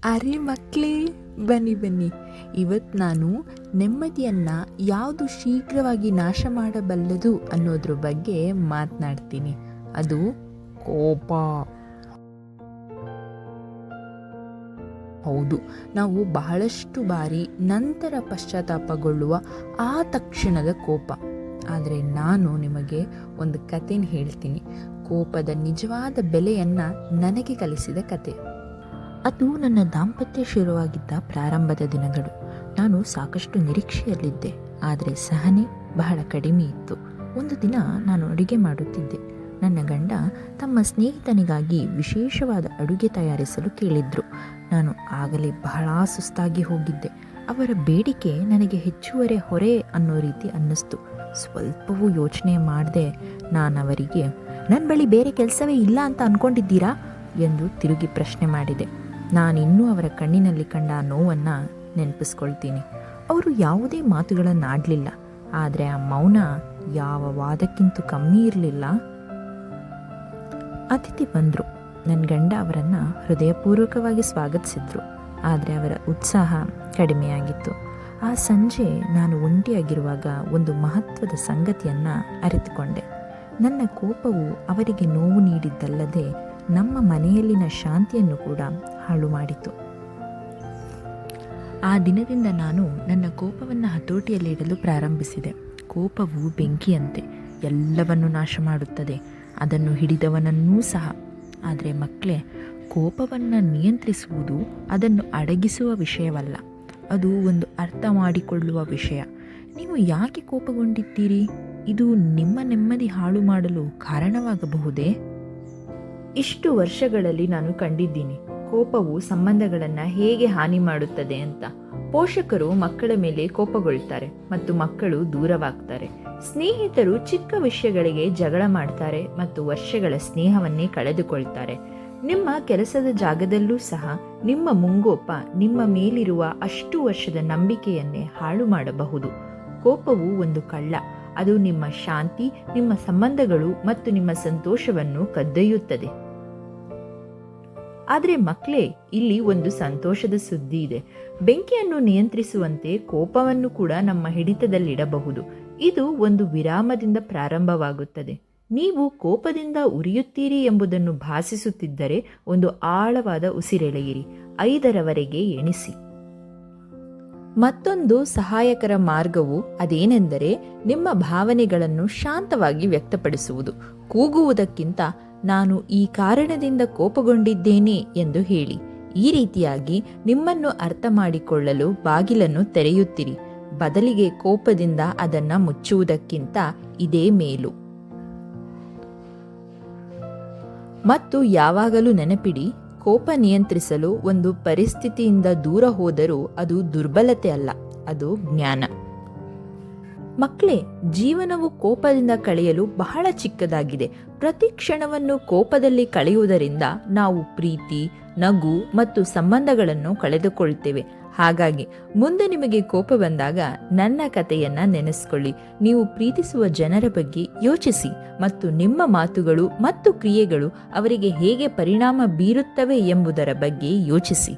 ಅರೆ ಮಕ್ಕಳೇ, ಬನ್ನಿ ಬನ್ನಿ. ಇವತ್ತು ನಾನು ನೆಮ್ಮದಿಯನ್ನು ಯಾವುದು ಶೀಘ್ರವಾಗಿ ನಾಶ ಮಾಡಬಲ್ಲದು ಅನ್ನೋದ್ರ ಬಗ್ಗೆ ಮಾತನಾಡ್ತೀನಿ. ಅದು ಕೋಪ. ಹೌದು, ನಾವು ಬಹಳಷ್ಟು ಬಾರಿ ನಂತರ ಪಶ್ಚಾತ್ತಾಪಗೊಳ್ಳುವ ಆ ತಕ್ಷಣದ ಕೋಪ. ಆದರೆ ನಾನು ನಿಮಗೆ ಒಂದು ಕಥೆನ ಹೇಳ್ತೀನಿ, ಕೋಪದ ನಿಜವಾದ ಬೆಲೆಯನ್ನು ನನಗೆ ಕಲಿಸಿದ ಕತೆ. ಅದು ನನ್ನ ದಾಂಪತ್ಯ ಶುರುವಾಗಿದ್ದ ಪ್ರಾರಂಭದ ದಿನಗಳು. ನಾನು ಸಾಕಷ್ಟು ನಿರೀಕ್ಷೆಯಲ್ಲಿದ್ದೆ, ಆದರೆ ಸಹನೆ ಬಹಳ ಕಡಿಮೆ ಇತ್ತು. ಒಂದು ದಿನ ನಾನು ಅಡುಗೆ ಮಾಡುತ್ತಿದ್ದೆ. ನನ್ನ ಗಂಡ ತಮ್ಮ ಸ್ನೇಹಿತನಿಗಾಗಿ ವಿಶೇಷವಾದ ಅಡುಗೆ ತಯಾರಿಸಲು ಕೇಳಿದ್ರು. ನಾನು ಆಗಲೇ ಬಹಳ ಸುಸ್ತಾಗಿ ಹೋಗಿದ್ದೆ. ಅವರ ಬೇಡಿಕೆ ನನಗೆ ಹೆಚ್ಚುವರಿ ಹೊರೆ ಅನ್ನೋ ರೀತಿ ಅನ್ನಿಸ್ತು. ಸ್ವಲ್ಪವೂ ಯೋಚನೆ ಮಾಡದೆ ನಾನು ಅವರಿಗೆ, ನನ್ನ ಬಳಿ ಬೇರೆ ಕೆಲಸವೇ ಇಲ್ಲ ಅಂತ ಅಂದ್ಕೊಂಡಿದ್ದೀರಾ ಎಂದು ತಿರುಗಿ ಪ್ರಶ್ನೆ ಮಾಡಿದೆ. ನಾನಿನ್ನೂ ಅವರ ಕಣ್ಣಿನಲ್ಲಿ ಕಂಡ ನೋವನ್ನು ನೆನಪಿಸ್ಕೊಳ್ತೀನಿ. ಅವರು ಯಾವುದೇ ಮಾತುಗಳನ್ನಾಡಲಿಲ್ಲ, ಆದರೆ ಆ ಮೌನ ಯಾವ ವಾದಕ್ಕಿಂತ ಕಮ್ಮಿ ಇರಲಿಲ್ಲ. ಅತಿಥಿ ಬಂದರು. ನನ್ನ ಗಂಡ ಅವರನ್ನು ಹೃದಯಪೂರ್ವಕವಾಗಿ ಸ್ವಾಗತಿಸಿದ್ರು, ಆದರೆ ಅವರ ಉತ್ಸಾಹ ಕಡಿಮೆಯಾಗಿತ್ತು. ಆ ಸಂಜೆ ನಾನು ಒಂಟಿಯಾಗಿರುವಾಗ ಒಂದು ಮಹತ್ವದ ಸಂಗತಿಯನ್ನು ಅರಿತುಕೊಂಡೆ. ನನ್ನ ಕೋಪವು ಅವರಿಗೆ ನೋವು ನೀಡಿದ್ದಲ್ಲದೆ ನಮ್ಮ ಮನೆಯಲ್ಲಿನ ಶಾಂತಿಯನ್ನು ಕೂಡ ಹಾಳು ಮಾಡಿತು. ಆ ದಿನದಿಂದ ನಾನು ನನ್ನ ಕೋಪವನ್ನು ಹತೋಟಿಯಲ್ಲಿಡಲು ಪ್ರಾರಂಭಿಸಿದೆ. ಕೋಪವು ಬೆಂಕಿಯಂತೆ, ಎಲ್ಲವನ್ನು ನಾಶ ಮಾಡುತ್ತದೆ, ಅದನ್ನು ಹಿಡಿದವನನ್ನೂ ಸಹ. ಆದರೆ ಮಕ್ಕಳೇ, ಕೋಪವನ್ನು ನಿಯಂತ್ರಿಸುವುದು ಅದನ್ನು ಅಡಗಿಸುವ ವಿಷಯವಲ್ಲ, ಅದು ಒಂದು ಅರ್ಥ ಮಾಡಿಕೊಳ್ಳುವ ವಿಷಯ. ನೀವು ಯಾಕೆ ಕೋಪಗೊಂಡಿದ್ದೀರಿ? ಇದು ನಿಮ್ಮ ನೆಮ್ಮದಿ ಹಾಳು ಮಾಡಲು ಕಾರಣವಾಗಬಹುದೇ? ಇಷ್ಟು ವರ್ಷಗಳಲ್ಲಿ ನಾನು ಕಂಡಿದ್ದೀನಿ ಕೋಪವು ಸಂಬಂಧಗಳನ್ನು ಹೇಗೆ ಹಾನಿ ಮಾಡುತ್ತದೆ ಅಂತ. ಪೋಷಕರು ಮಕ್ಕಳ ಮೇಲೆ ಕೋಪಗೊಳ್ತಾರೆ ಮತ್ತು ಮಕ್ಕಳು ದೂರವಾಗ್ತಾರೆ. ಸ್ನೇಹಿತರು ಚಿಕ್ಕ ವಿಷಯಗಳಿಗೆ ಜಗಳ ಮಾಡ್ತಾರೆ ಮತ್ತು ವರ್ಷಗಳ ಸ್ನೇಹವನ್ನೇ ಕಳೆದುಕೊಳ್ತಾರೆ. ನಿಮ್ಮ ಕೆಲಸದ ಜಾಗದಲ್ಲೂ ಸಹ ನಿಮ್ಮ ಮುಂಗೋಪ ನಿಮ್ಮ ಮೇಲಿರುವ ಅಷ್ಟು ವರ್ಷದ ನಂಬಿಕೆಯನ್ನೇ ಹಾಳು ಮಾಡಬಹುದು. ಕೋಪವು ಒಂದು ಕಳ್ಳ. ಅದು ನಿಮ್ಮ ಶಾಂತಿ, ನಿಮ್ಮ ಸಂಬಂಧಗಳು ಮತ್ತು ನಿಮ್ಮ ಸಂತೋಷವನ್ನು ಕದ್ದೊಯ್ಯುತ್ತದೆ. ಆದರೆ ಮಕ್ಕಳೇ, ಇಲ್ಲಿ ಒಂದು ಸಂತೋಷದ ಸುದ್ದಿ ಇದೆ. ಬೆಂಕಿಯನ್ನು ನಿಯಂತ್ರಿಸುವಂತೆ ಕೋಪವನ್ನು ಕೂಡ ನಮ್ಮ ಹಿಡಿತದಲ್ಲಿಡಬಹುದು. ಇದು ಒಂದು ವಿರಾಮದಿಂದ ಪ್ರಾರಂಭವಾಗುತ್ತದೆ. ನೀವು ಕೋಪದಿಂದ ಉರಿಯುತ್ತೀರಿ ಎಂಬುದನ್ನು ಭಾಸಿಸುತ್ತಿದ್ದರೆ ಒಂದು ಆಳವಾದ ಉಸಿರೆಳೆಯಿರಿ. 5ರವರೆಗೆ ಎಣಿಸಿ. ಮತ್ತೊಂದು ಸಹಾಯಕರ ಮಾರ್ಗವು ಅದೇನೆಂದರೆ ನಿಮ್ಮ ಭಾವನೆಗಳನ್ನು ಶಾಂತವಾಗಿ ವ್ಯಕ್ತಪಡಿಸುವುದು. ಕೂಗುವುದಕ್ಕಿಂತ ನಾನು ಈ ಕಾರಣದಿಂದ ಕೋಪಗೊಂಡಿದ್ದೇನೆ ಎಂದು ಹೇಳಿ. ಈ ರೀತಿಯಾಗಿ ನಿಮ್ಮನ್ನು ಅರ್ಥ ಮಾಡಿಕೊಳ್ಳಲು ಬಾಗಿಲನ್ನು ತೆರೆಯುತ್ತೀರಿ. ಬದಲಿಗೆ ಕೋಪದಿಂದ ಅದನ್ನು ಮುಚ್ಚುವುದಕ್ಕಿಂತ ಇದೇ ಮೇಲು. ಮತ್ತು ಯಾವಾಗಲೂ ನೆನಪಿಡಿ, ಕೋಪ ನಿಯಂತ್ರಿಸಲು ಒಂದು ಪರಿಸ್ಥಿತಿಯಿಂದ ದೂರ ಹೋದರೂ ಅದು ದುರ್ಬಲತೆ ಅಲ್ಲ, ಅದು ಜ್ಞಾನ. ಮಕ್ಕಳೇ, ಜೀವನವು ಕೋಪದಿಂದ ಕಳೆಯಲು ಬಹಳ ಚಿಕ್ಕದಾಗಿದೆ. ಪ್ರತಿ ಕ್ಷಣವನ್ನು ಕೋಪದಲ್ಲಿ ಕಳೆಯುವುದರಿಂದ ನಾವು ಪ್ರೀತಿ, ನಗು ಮತ್ತು ಸಂಬಂಧಗಳನ್ನು ಕಳೆದುಕೊಳ್ತೇವೆ. ಹಾಗಾಗಿ ಮುಂದೆ ನಿಮಗೆ ಕೋಪ ಬಂದಾಗ ನನ್ನ ಕಥೆಯನ್ನ ನೆನೆಸ್ಕೊಳ್ಳಿ. ನೀವು ಪ್ರೀತಿಸುವ ಜನರ ಬಗ್ಗೆ ಯೋಚಿಸಿ ಮತ್ತು ನಿಮ್ಮ ಮಾತುಗಳು ಮತ್ತು ಕ್ರಿಯೆಗಳು ಅವರಿಗೆ ಹೇಗೆ ಪರಿಣಾಮ ಬೀರುತ್ತವೆ ಎಂಬುದರ ಬಗ್ಗೆ ಯೋಚಿಸಿ.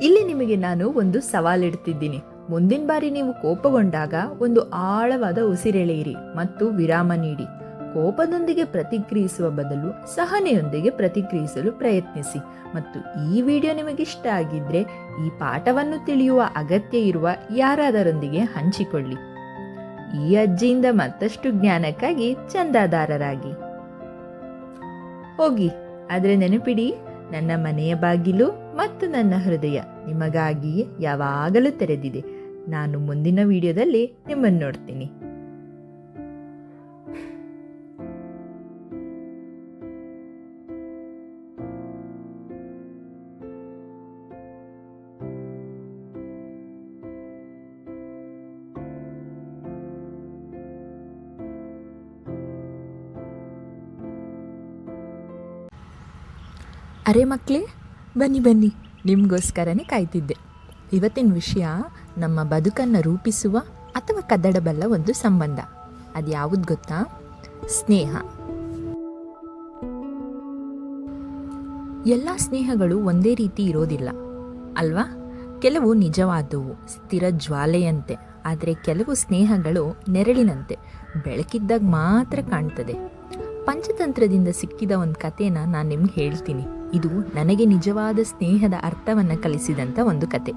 ಇಲ್ಲಿ ನಿಮಗೆ ನಾನು ಒಂದು ಸವಾಲಿಡ್ತಿದ್ದೀನಿ. ಮುಂದಿನ ಬಾರಿ ನೀವು ಕೋಪಗೊಂಡಾಗ ಒಂದು ಆಳವಾದ ಉಸಿರೆಳೆಯಿರಿ ಮತ್ತು ವಿರಾಮ ನೀಡಿ. ಕೋಪದೊಂದಿಗೆ ಪ್ರತಿಕ್ರಿಯಿಸುವ ಬದಲು ಸಹನೆಯೊಂದಿಗೆ ಪ್ರತಿಕ್ರಿಯಿಸಲು ಪ್ರಯತ್ನಿಸಿ. ಮತ್ತು ಈ ವಿಡಿಯೋ ನಿಮಗಿಷ್ಟ ಆಗಿದ್ರೆ ಈ ಪಾಠವನ್ನು ತಿಳಿಯುವ ಅಗತ್ಯ ಇರುವ ಯಾರಾದರೊಂದಿಗೆ ಹಂಚಿಕೊಳ್ಳಿ. ಈ ಅಜ್ಜಿಯಿಂದ ಮತ್ತಷ್ಟು ಜ್ಞಾನಕ್ಕಾಗಿ ಚಂದಾದಾರರಾಗಿ ಹೋಗಿ. ಆದರೆ ನೆನಪಿಡಿ, ನನ್ನ ಮನೆಯ ಬಾಗಿಲು ಮತ್ತು ನನ್ನ ಹೃದಯ ನಿಮಗಾಗಿ ಯಾವಾಗಲೂ ತೆರೆದಿದೆ. ನಾನು ಮುಂದಿನ ವಿಡಿಯೋದಲ್ಲಿ ನಿಮ್ಮನ್ನು ನೋಡ್ತೀನಿ. ಅರೆ ಮಕ್ಕಳೇ, ಬನ್ನಿ ಬನ್ನಿ, ನಿಮಗೋಸ್ಕರನೇ ಕಾಯ್ತಿದ್ದೆ. ಇವತ್ತಿನ ವಿಷಯ ನಮ್ಮ ಬದುಕನ್ನು ರೂಪಿಸುವ ಅಥವಾ ಕದಡಬಲ್ಲ ಒಂದು ಸಂಬಂಧ. ಅದು ಯಾವುದು ಗೊತ್ತಾ? ಸ್ನೇಹ. ಎಲ್ಲ ಸ್ನೇಹಗಳು ಒಂದೇ ರೀತಿ ಇರೋದಿಲ್ಲ ಅಲ್ವಾ? ಕೆಲವು ನಿಜವಾದವು, ಸ್ಥಿರ ಜ್ವಾಲೆಯಂತೆ. ಆದರೆ ಕೆಲವು ಸ್ನೇಹಗಳು ನೆರಳಿನಂತೆ, ಬೆಳಕಿದ್ದಾಗ ಮಾತ್ರ ಕಾಣ್ತದೆ. ಪಂಚತಂತ್ರದಿಂದ ಸಿಕ್ಕಿದ ಒಂದು ಕಥೆನ ನಾನು ನಿಮ್ಗೆ ಹೇಳ್ತೀನಿ. ಇದು ನನಗೆ ನಿಜವಾದ ಸ್ನೇಹದ ಅರ್ಥವನ್ನು ಕಲಿಸಿದಂಥ ಒಂದು ಕತೆ.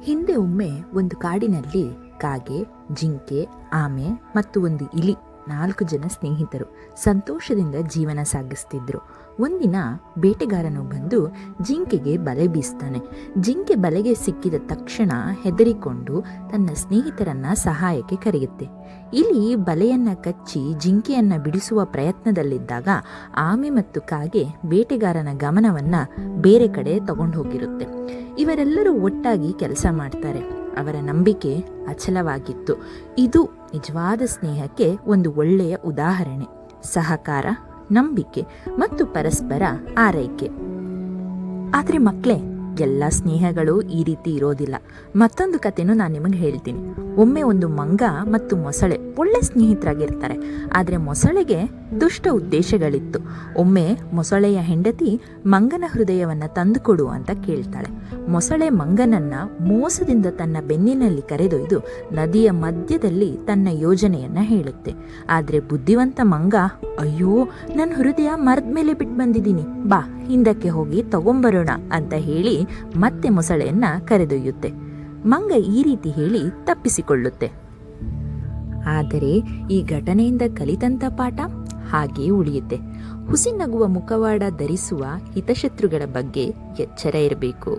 ಹಿಂದೆ ಒಮ್ಮೆ ಒಂದು ಕಾಡಿನಲ್ಲಿ ಕಾಗೆ, ಜಿಂಕೆ, ಆಮೆ ಮತ್ತು ಒಂದು ಇಲಿ 4 ಜನ ಸ್ನೇಹಿತರು ಸಂತೋಷದಿಂದ ಜೀವನ ಸಾಗಿಸ್ತಿದ್ರು. ಒಂದಿನ ಬೇಟೆಗಾರನು ಬಂದು ಜಿಂಕೆಗೆ ಬಲೆ ಬೀಸ್ತಾನೆ. ಜಿಂಕೆ ಬಲೆಗೆ ಸಿಕ್ಕಿದ ತಕ್ಷಣ ಹೆದರಿಕೊಂಡು ತನ್ನ ಸ್ನೇಹಿತರನ್ನ ಸಹಾಯಕ್ಕೆ ಕರೆಯುತ್ತೆ. ಇಲಿ ಬಲೆಯನ್ನ ಕಚ್ಚಿ ಜಿಂಕೆಯನ್ನ ಬಿಡಿಸುವ ಪ್ರಯತ್ನದಲ್ಲಿದ್ದಾಗ ಆಮೆ ಮತ್ತು ಕಾಗೆ ಬೇಟೆಗಾರನ ಗಮನವನ್ನ ಬೇರೆ ಕಡೆ ತಗೊಂಡು ಹೋಗಿರುತ್ತೆ. ಇವರೆಲ್ಲರೂ ಒಟ್ಟಾಗಿ ಕೆಲಸ ಮಾಡ್ತಾರೆ. ಅವರ ನಂಬಿಕೆ ಅಚಲವಾಗಿತ್ತು. ಇದು ನಿಜವಾದ ಸ್ನೇಹಕ್ಕೆ ಒಂದು ಒಳ್ಳೆಯ ಉದಾಹರಣೆ. ಸಹಕಾರ, ನಂಬಿಕೆ ಮತ್ತು ಪರಸ್ಪರ ಆರೈಕೆ. ಆದರೆ ಮಕ್ಕಳೇ, ಎಲ್ಲ ಸ್ನೇಹಗಳು ಈ ರೀತಿ ಇರೋದಿಲ್ಲ. ಮತ್ತೊಂದು ಕಥೆನೂ ನಾನು ನಿಮಗೆ ಹೇಳ್ತೀನಿ. ಒಮ್ಮೆ ಒಂದು ಮಂಗ ಮತ್ತು ಮೊಸಳೆ ಒಳ್ಳೆ ಸ್ನೇಹಿತರಾಗಿರ್ತಾರೆ. ಆದರೆ ಮೊಸಳೆಗೆ ದುಷ್ಟ ಉದ್ದೇಶಗಳಿತ್ತು. ಒಮ್ಮೆ ಮೊಸಳೆಯ ಹೆಂಡತಿ ಮಂಗನ ಹೃದಯವನ್ನು ತಂದುಕೊಡು ಅಂತ ಕೇಳ್ತಾಳೆ. ಮೊಸಳೆ ಮಂಗನನ್ನ ಮೋಸದಿಂದ ತನ್ನ ಬೆನ್ನಿನಲ್ಲಿ ಕರೆದೊಯ್ದು ನದಿಯ ಮಧ್ಯದಲ್ಲಿ ತನ್ನ ಯೋಜನೆಯನ್ನ ಹೇಳುತ್ತೆ. ಆದರೆ ಬುದ್ಧಿವಂತ ಮಂಗ, ಅಯ್ಯೋ, ನನ್ನ ಹೃದಯ ಮರದ ಮೇಲೆ ಬಿಟ್ಟು ಬಂದಿದ್ದೀನಿ, ಬಾ ಹಿಂದಕ್ಕೆ ಹೋಗಿ ತಗೊಂಬರೋಣ ಅಂತ ಹೇಳಿ ಮತ್ತೆ ಮೊಸಳೆಯನ್ನ ಕರೆದೊಯ್ಯುತ್ತೆ. ಮಂಗ ಈ ರೀತಿ ಹೇಳಿ ತಪ್ಪಿಸಿಕೊಳ್ಳುತ್ತೆ. ಆದರೆ ಈ ಘಟನೆಯಿಂದ ಕಲಿತಂತ ಪಾಠ ಹಾಗೇ ಉಳಿಯುತ್ತೆ. ಹುಸಿ ನಗುವ ಮುಖವಾಡ ಧರಿಸುವ ಹಿತಶತ್ರುಗಳ ಬಗ್ಗೆ ಎಚ್ಚರ ಇರಬೇಕು.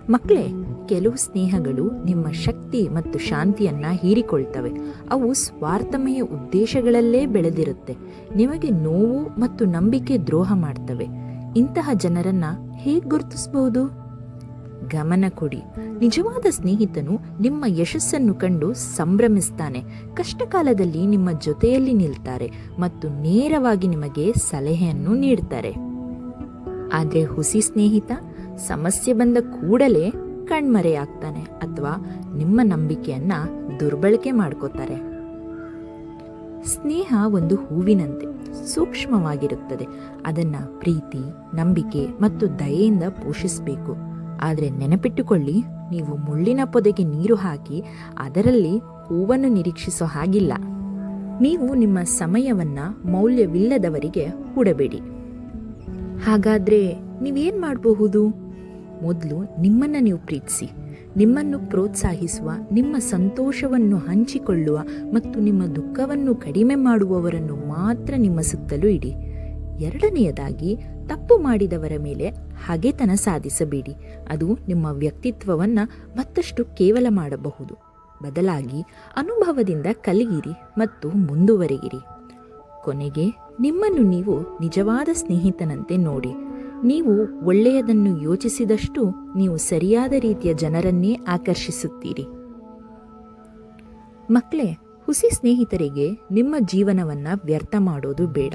ಮಕ್ಕಳೇ, ಕೆಲವು ಸ್ನೇಹಗಳು ನಿಮ್ಮ ಶಕ್ತಿ ಮತ್ತು ಶಾಂತಿಯನ್ನ ಹೀರಿಕೊಳ್ತವೆ. ಅವು ಸ್ವಾರ್ಥಮಯ ಉದ್ದೇಶಗಳಲ್ಲೇ ಬೆಳೆದಿರುತ್ತೆ. ನಿಮಗೆ ನೋವು ಮತ್ತು ನಂಬಿಕೆ ದ್ರೋಹ ಮಾಡ್ತವೆ. ಇಂತಹ ಜನರನ್ನ ಹೇಗೆ ಗುರುತಿಸಬಹುದು? ಗಮನ ಕೊಡಿ. ನಿಜವಾದ ಸ್ನೇಹಿತನು ನಿಮ್ಮ ಯಶಸ್ಸನ್ನು ಕಂಡು ಸಂಭ್ರಮಿಸ್ತಾನೆ. ಕಷ್ಟಕಾಲದಲ್ಲಿ ನಿಮ್ಮ ಜೊತೆಯಲ್ಲಿ ನಿಲ್ತಾರೆ ಮತ್ತು ನೇರವಾಗಿ ನಿಮಗೆ ಸಲಹೆಯನ್ನು ನೀಡ್ತಾರೆ. ಆದರೆ ಹುಸಿ ಸ್ನೇಹಿತ ಸಮಸ್ಯೆ ಬಂದ ಕೂಡಲೇ ಕಣ್ಮರೆಯಾಗ್ತಾನೆ ಅಥವಾ ನಿಮ್ಮ ನಂಬಿಕೆಯನ್ನ ದುರ್ಬಳಕೆ ಮಾಡ್ಕೋತಾರೆ. ಸ್ನೇಹ ಒಂದು ಹೂವಿನಂತೆ ಸೂಕ್ಷ್ಮವಾಗಿರುತ್ತದೆ. ಅದನ್ನ ಪ್ರೀತಿ, ನಂಬಿಕೆ ಮತ್ತು ದಯೆಯಿಂದ ಪೋಷಿಸಬೇಕು. ಆದರೆ ನೆನಪಿಟ್ಟುಕೊಳ್ಳಿ, ನೀವು ಮುಳ್ಳಿನ ಪೊದೆಗೆ ನೀರು ಹಾಕಿ ಅದರಲ್ಲಿ ಹೂವನ್ನು ನಿರೀಕ್ಷಿಸೋ ಹಾಗಿಲ್ಲ. ನೀವು ನಿಮ್ಮ ಸಮಯವನ್ನ ಮೌಲ್ಯವಿಲ್ಲದವರಿಗೆ ಹೂಡಬೇಡಿ. ಹಾಗಾದ್ರೆ ನೀವೇನ್ ಮಾಡಬಹುದು? ಮೊದಲು ನಿಮ್ಮನ್ನು ನೀವು ಪ್ರೀತಿಸಿ. ನಿಮ್ಮನ್ನು ಪ್ರೋತ್ಸಾಹಿಸುವ, ನಿಮ್ಮ ಸಂತೋಷವನ್ನು ಹಂಚಿಕೊಳ್ಳುವ ಮತ್ತು ನಿಮ್ಮ ದುಃಖವನ್ನು ಕಡಿಮೆ ಮಾಡುವವರನ್ನು ಮಾತ್ರ ನಿಮ್ಮ ಸುತ್ತಲೂ ಇಡಿ. ಎರಡನೆಯದಾಗಿ, ತಪ್ಪು ಮಾಡಿದವರ ಮೇಲೆ ಹಗೆತನ ಸಾಧಿಸಬೇಡಿ. ಅದು ನಿಮ್ಮ ವ್ಯಕ್ತಿತ್ವವನ್ನು ಮತ್ತಷ್ಟು ಕೇವಲ ಮಾಡಬಹುದು. ಬದಲಾಗಿ ಅನುಭವದಿಂದ ಕಲಿಯಿರಿ ಮತ್ತು ಮುಂದುವರಿಯಿರಿ. ಕೊನೆಗೆ, ನಿಮ್ಮನ್ನು ನೀವು ನಿಜವಾದ ಸ್ನೇಹಿತನಂತೆ ನೋಡಿ. ನೀವು ಒಳ್ಳೆಯದನ್ನು ಯೋಚಿಸಿದಷ್ಟು ನೀವು ಸರಿಯಾದ ರೀತಿಯ ಜನರನ್ನೇ ಆಕರ್ಷಿಸುತ್ತೀರಿ. ಮಕ್ಕಳೇ, ಹುಸಿ ಸ್ನೇಹಿತರಿಗೆ ನಿಮ್ಮ ಜೀವನವನ್ನ ವ್ಯರ್ಥ ಮಾಡೋದು ಬೇಡ.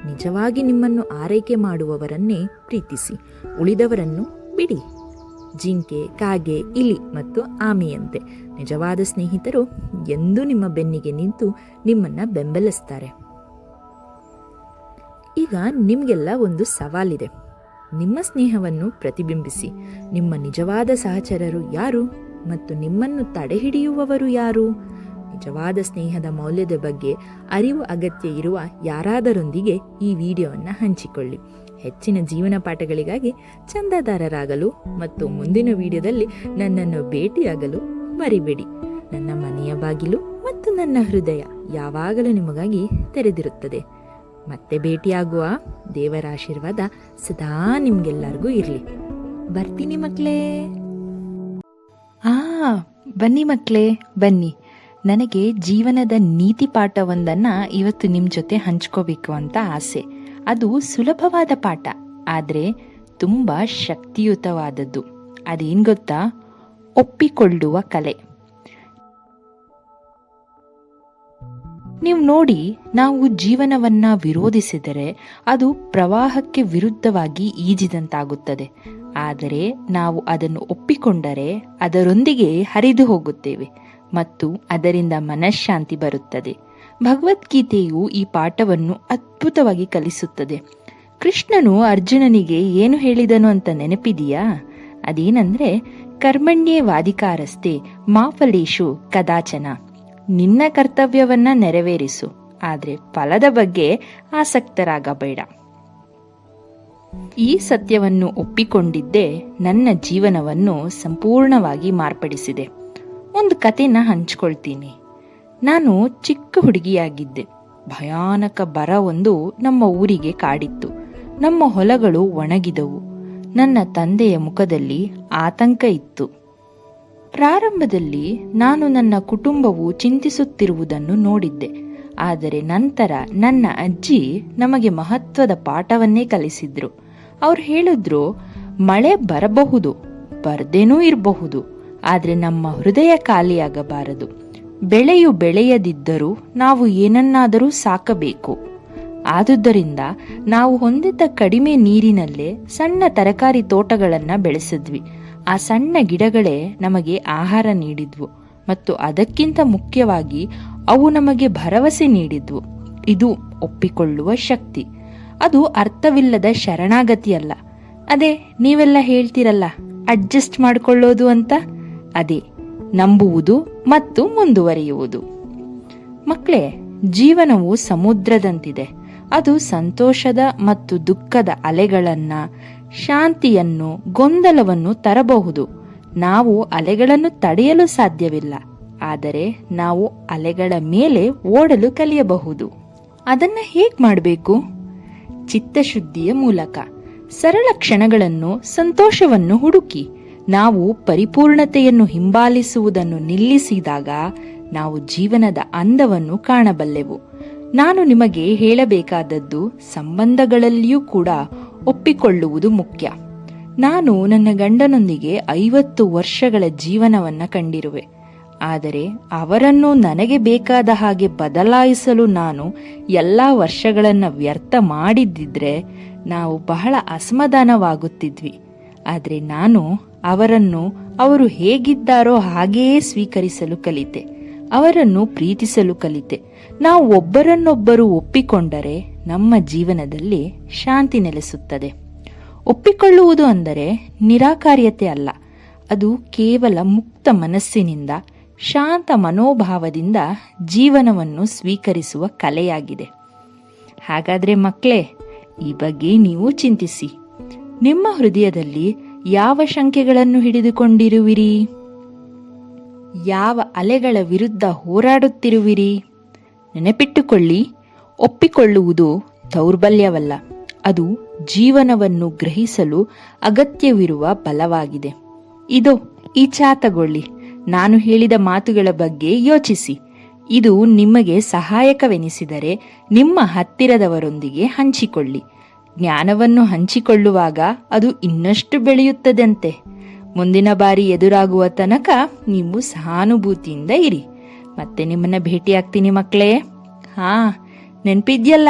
ನಿಜವಾಗಿ ನಿಮ್ಮನ್ನು ಆರೈಕೆ ಮಾಡುವವರನ್ನೇ ಪ್ರೀತಿಸಿ, ಉಳಿದವರನ್ನು ಬಿಡಿ. ಜಿಂಕೆ, ಕಾಗೆ, ಇಲಿ ಮತ್ತು ಆಮೆಯಂತೆ ನಿಜವಾದ ಸ್ನೇಹಿತರು ಎಂದೂ ನಿಮ್ಮ ಬೆನ್ನಿಗೆ ನಿಂತು ನಿಮ್ಮನ್ನ ಬೆಂಬಲಿಸ್ತಾರೆ. ಈಗ ನಿಮಗೆಲ್ಲ ಒಂದು ಸವಾಲಿದೆ. ನಿಮ್ಮ ಸ್ನೇಹವನ್ನು ಪ್ರತಿಬಿಂಬಿಸಿ. ನಿಮ್ಮ ನಿಜವಾದ ಸಹಚರರು ಯಾರು ಮತ್ತು ನಿಮ್ಮನ್ನು ತಡೆಹಿಡಿಯುವವರು ಯಾರು? ನಿಜವಾದ ಸ್ನೇಹದ ಮೌಲ್ಯದ ಬಗ್ಗೆ ಅರಿವು ಅಗತ್ಯ ಇರುವ ಯಾರಾದರೊಂದಿಗೆ ಈ ವಿಡಿಯೋವನ್ನು ಹಂಚಿಕೊಳ್ಳಿ. ಹೆಚ್ಚಿನ ಜೀವನ ಪಾಠಗಳಿಗಾಗಿ ಚಂದಾದಾರರಾಗಲು ಮತ್ತು ಮುಂದಿನ ವಿಡಿಯೋದಲ್ಲಿ ನನ್ನನ್ನು ಭೇಟಿಯಾಗಲು ಮರಿಬೇಡಿ. ನನ್ನ ಮನೆಯ ಬಾಗಿಲು ಮತ್ತು ನನ್ನ ಹೃದಯ ಯಾವಾಗಲೂ ನಿಮಗಾಗಿ ತೆರೆದಿರುತ್ತದೆ. ಮತ್ತೆ ಭೇಟಿಯಾಗುವ. ದೇವರ ಆಶೀರ್ವಾದ ಸದಾ ನಿಮ್ಗೆಲ್ಲರಿಗೂ ಇರಲಿ. ಬರ್ತೀನಿ ಮಕ್ಕಳೇ. ಬನ್ನಿ ಮಕ್ಕಳೇ, ಬನ್ನಿ. ನನಗೆ ಜೀವನದ ನೀತಿ ಪಾಠವೊಂದನ್ನು ಇವತ್ತು ನಿಮ್ಮ ಜೊತೆ ಹಂಚ್ಕೋಬೇಕು ಅಂತ ಆಸೆ. ಅದು ಸುಲಭವಾದ ಪಾಠ, ಆದರೆ ತುಂಬ ಶಕ್ತಿಯುತವಾದದ್ದು. ಅದೇನು ಗೊತ್ತಾ? ಒಪ್ಪಿಕೊಳ್ಳುವ ಕಲೆ. ನೀವು ನೋಡಿ, ನಾವು ಜೀವನವನ್ನ ವಿರೋಧಿಸಿದರೆ ಅದು ಪ್ರವಾಹಕ್ಕೆ ವಿರುದ್ಧವಾಗಿ ಈಜಿದಂತಾಗುತ್ತದೆ. ಆದರೆ ನಾವು ಅದನ್ನು ಒಪ್ಪಿಕೊಂಡರೆ ಅದರೊಂದಿಗೆ ಹರಿದು ಹೋಗುತ್ತೇವೆ ಮತ್ತು ಅದರಿಂದ ಮನಃಶಾಂತಿ ಬರುತ್ತದೆ. ಭಗವದ್ಗೀತೆಯು ಈ ಪಾಠವನ್ನು ಅದ್ಭುತವಾಗಿ ಕಲಿಸುತ್ತದೆ. ಕೃಷ್ಣನು ಅರ್ಜುನನಿಗೆ ಏನು ಹೇಳಿದನು ಅಂತ ನೆನಪಿದೆಯಾ? ಅದೇನಂದ್ರೆ, ಕರ್ಮಣ್ಯೇ ವಾಧಿಕಾರಸ್ತೆ ಮಾ ಫಲೇಷು ಕದಾಚನ. ನಿನ್ನ ಕರ್ತವ್ಯವನ್ನ ನೆರವೇರಿಸು, ಆದ್ರೆ ಫಲದ ಬಗ್ಗೆ ಆಸಕ್ತರಾಗಬೇಡ. ಈ ಸತ್ಯವನ್ನು ಒಪ್ಪಿಕೊಂಡಿದ್ದೇ ನನ್ನ ಜೀವನವನ್ನು ಸಂಪೂರ್ಣವಾಗಿ ಮಾರ್ಪಡಿಸಿದೆ. ಒಂದು ಕಥೆನ ಹಂಚ್ಕೊಳ್ತೀನಿ. ನಾನು ಚಿಕ್ಕ ಹುಡುಗಿಯಾಗಿದ್ದೆ. ಭಯಾನಕ ಬರ ಒಂದು ನಮ್ಮ ಊರಿಗೆ ಕಾಡಿತ್ತು. ನಮ್ಮ ಹೊಲಗಳು ಒಣಗಿದವು. ನನ್ನ ತಂದೆಯ ಮುಖದಲ್ಲಿ ಆತಂಕ ಇತ್ತು. ಪ್ರಾರಂಭದಲ್ಲಿ ನಾನು ನನ್ನ ಕುಟುಂಬವು ಚಿಂತಿಸುತ್ತಿರುವುದನ್ನು ನೋಡಿದ್ದೆ. ಆದರೆ ನಂತರ ನನ್ನ ಅಜ್ಜಿ ನಮಗೆ ಮಹತ್ವದ ಪಾಠವನ್ನೇ ಕಲಿಸಿದ್ರು. ಅವ್ರು ಹೇಳಿದ್ರು, ಮಳೆ ಬರಬಹುದು, ಬರ್ದೇನೂ ಇರಬಹುದು, ಆದರೆ ನಮ್ಮ ಹೃದಯ ಖಾಲಿಯಾಗಬಾರದು. ಬೆಳೆಯು ಬೆಳೆಯದಿದ್ದರೂ ನಾವು ಏನನ್ನಾದರೂ ಸಾಕಬೇಕು. ಆದುದರಿಂದ ನಾವು ಹೊಂದಿದ್ದ ಕಡಿಮೆ ನೀರಿನಲ್ಲೇ ಸಣ್ಣ ತರಕಾರಿ ತೋಟಗಳನ್ನು ಬೆಳೆಸಿದ್ವಿ. ಆ ಸಣ್ಣ ಗಿಡಗಳೇ ನಮಗೆ ಆಹಾರ ನೀಡಿದ್ವು ಮತ್ತು ಅದಕ್ಕಿಂತ ಮುಖ್ಯವಾಗಿ ಅವು ನಮಗೆ ಭರವಸೆ ನೀಡಿದ್ವು. ಇದು ಒಪ್ಪಿಕೊಳ್ಳುವ ಶಕ್ತಿ. ಅದು ಅರ್ಥವಿಲ್ಲದ ಶರಣಾಗತಿಯಲ್ಲ. ಅದೇ ನೀವೆಲ್ಲ ಹೇಳ್ತಿರಲ್ಲ, ಅಡ್ಜಸ್ಟ್ ಮಾಡಿಕೊಳ್ಳೋದು ಅಂತ. ಅದೇ ನಂಬುವುದು ಮತ್ತು ಮುಂದುವರಿಯುವುದು. ಮಕ್ಕಳೇ, ಜೀವನವು ಸಮುದ್ರದಂತಿದೆ. ಅದು ಸಂತೋಷದ ಮತ್ತು ದುಃಖದ ಅಲೆಗಳನ್ನ, ಶಾಂತಿಯನ್ನು, ಗೊಂದಲವನ್ನು ತರಬಹುದು. ನಾವು ಅಲೆಗಳನ್ನು ತಡೆಯಲು ಸಾಧ್ಯವಿಲ್ಲ, ಆದರೆ ನಾವು ಅಲೆಗಳ ಮೇಲೆ ಓಡಲು ಕಲಿಯಬಹುದು. ಅದನ್ನ ಹೇಗ್ ಮಾಡಬೇಕು? ಚಿತ್ತಶುದ್ಧಿಯ ಮೂಲಕ. ಸರಳ ಕ್ಷಣಗಳನ್ನು, ಸಂತೋಷವನ್ನು ಹುಡುಕಿ. ನಾವು ಪರಿಪೂರ್ಣತೆಯನ್ನು ಹಿಂಬಾಲಿಸುವುದನ್ನು ನಿಲ್ಲಿಸಿದಾಗ ನಾವು ಜೀವನದ ಅಂದವನ್ನು ಕಾಣಬಲ್ಲೆವು. ನಾನು ನಿಮಗೆ ಹೇಳಬೇಕಾದದ್ದು, ಸಂಬಂಧಗಳಲ್ಲಿಯೂ ಕೂಡ ಒಪ್ಪಿಕೊಳ್ಳುವುದು ಮುಖ್ಯ. ನಾನು ನನ್ನ ಗಂಡನೊಂದಿಗೆ 50 ವರ್ಷಗಳ ಜೀವನವನ್ನ ಕಂಡಿರುವೆ. ಆದರೆ ಅವರನ್ನು ನನಗೆ ಬೇಕಾದ ಹಾಗೆ ಬದಲಾಯಿಸಲು ನಾನು ಎಲ್ಲ ವರ್ಷಗಳನ್ನ ವ್ಯರ್ಥ ಮಾಡಿದ್ದಿದ್ರೆ ನಾವು ಬಹಳ ಅಸಮಾಧಾನವಾಗುತ್ತಿದ್ವಿ. ಆದರೆ ನಾನು ಅವರನ್ನು ಅವರು ಹೇಗಿದ್ದಾರೋ ಹಾಗೆಯೇ ಸ್ವೀಕರಿಸಲು ಕಲಿತೆ. ಅವರನ್ನು ಪ್ರೀತಿಸಲು ಕಲಿತೆ. ನಾವು ಒಬ್ಬರನ್ನೊಬ್ಬರು ಒಪ್ಪಿಕೊಂಡರೆ ನಮ್ಮ ಜೀವನದಲ್ಲಿ ಶಾಂತಿ ನೆಲೆಸುತ್ತದೆ. ಒಪ್ಪಿಕೊಳ್ಳುವುದು ಅಂದರೆ ನಿರಾಕಾರ್ಯತೆ ಅಲ್ಲ. ಅದು ಕೇವಲ ಮುಕ್ತ ಮನಸ್ಸಿನಿಂದ, ಶಾಂತ ಮನೋಭಾವದಿಂದ ಜೀವನವನ್ನು ಸ್ವೀಕರಿಸುವ ಕಲೆಯಾಗಿದೆ. ಹಾಗಾದ್ರೆ ಮಕ್ಕಳೇ, ಈ ಬಗ್ಗೆ ನೀವು ಚಿಂತಿಸಿ. ನಿಮ್ಮ ಹೃದಯದಲ್ಲಿ ಯಾವ ಶಂಕೆಗಳನ್ನು ಹಿಡಿದುಕೊಂಡಿರುವಿರಿ? ಯಾವ ಅಲೆಗಳ ವಿರುದ್ಧ ಹೋರಾಡುತ್ತಿರುವಿರಿ? ನೆನಪಿಟ್ಟುಕೊಳ್ಳಿ, ಒಪ್ಪಿಕೊಳ್ಳುವುದು ದೌರ್ಬಲ್ಯವಲ್ಲ, ಅದು ಜೀವನವನ್ನು ಗ್ರಹಿಸಲು ಅಗತ್ಯವಿರುವ ಬಲವಾಗಿದೆ. ಇದೋ ಈ ಚಾ ತಗೊಳ್ಳಿ. ನಾನು ಹೇಳಿದ ಮಾತುಗಳ ಬಗ್ಗೆ ಯೋಚಿಸಿ. ಇದು ನಿಮಗೆ ಸಹಾಯಕವೆನಿಸಿದರೆ ನಿಮ್ಮ ಹತ್ತಿರದವರೊಂದಿಗೆ ಹಂಚಿಕೊಳ್ಳಿ. ಜ್ಞಾನವನ್ನು ಹಂಚಿಕೊಳ್ಳುವಾಗ ಅದು ಇನ್ನಷ್ಟು ಬೆಳೆಯುತ್ತದಂತೆ. ಮುಂದಿನ ಬಾರಿ ಎದುರಾಗುವ ತನಕ ನೀವು ಸಹಾನುಭೂತಿಯಿಂದ ಇರಿ. ಮತ್ತೆ ನಿಮ್ಮನ್ನ ಭೇಟಿಯಾಗ್ತೀನಿ ಮಕ್ಕಳೇ. ಹಾ, ನೆನ್ಪಿದ್ಯಲ್ಲ,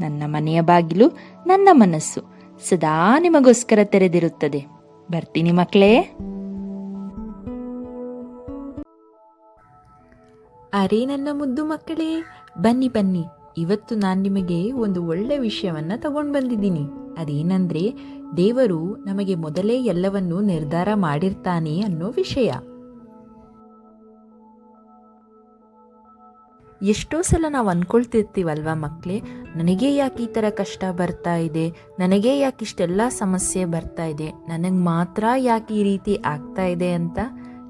ನನ್ನ ಮನೆಯ ಬಾಗಿಲು, ನನ್ನ ಮನಸ್ಸು ಸದಾ ನಿಮಗೋಸ್ಕರ ತೆರೆದಿರುತ್ತದೆ. ಬರ್ತೀನಿ ಮಕ್ಕಳೇ. ಅರೆ ನನ್ನ ಮುದ್ದು ಮಕ್ಕಳೇ, ಬನ್ನಿ ಬನ್ನಿ. ಇವತ್ತು ನಾನು ನಿಮಗೆ ಒಂದು ಒಳ್ಳೆ ವಿಷಯವನ್ನ ತಗೊಂಡು ಬಂದಿದ್ದೀನಿ. ಅದೇನಂದ್ರೆ, ದೇವರು ನಮಗೆ ಮೊದಲೇ ಎಲ್ಲವನ್ನೂ ನಿರ್ಧಾರ ಮಾಡಿರ್ತಾನೆ ಅನ್ನೋ ವಿಷಯ. ಎಷ್ಟೋ ಸಲ ನಾವು ಅಂದ್ಕೊಳ್ತಿರ್ತೀವಲ್ವಾ ಮಕ್ಕಳೇ, ನನಗೇ ಯಾಕೆ ಈ ಥರ ಕಷ್ಟ ಬರ್ತಾ ಇದೆ, ನನಗೇ ಯಾಕೆ ಇಷ್ಟೆಲ್ಲ ಸಮಸ್ಯೆ ಬರ್ತಾ ಇದೆ, ನನಗೆ ಮಾತ್ರ ಯಾಕೆ ಈ ರೀತಿ ಆಗ್ತಾ ಇದೆ ಅಂತ.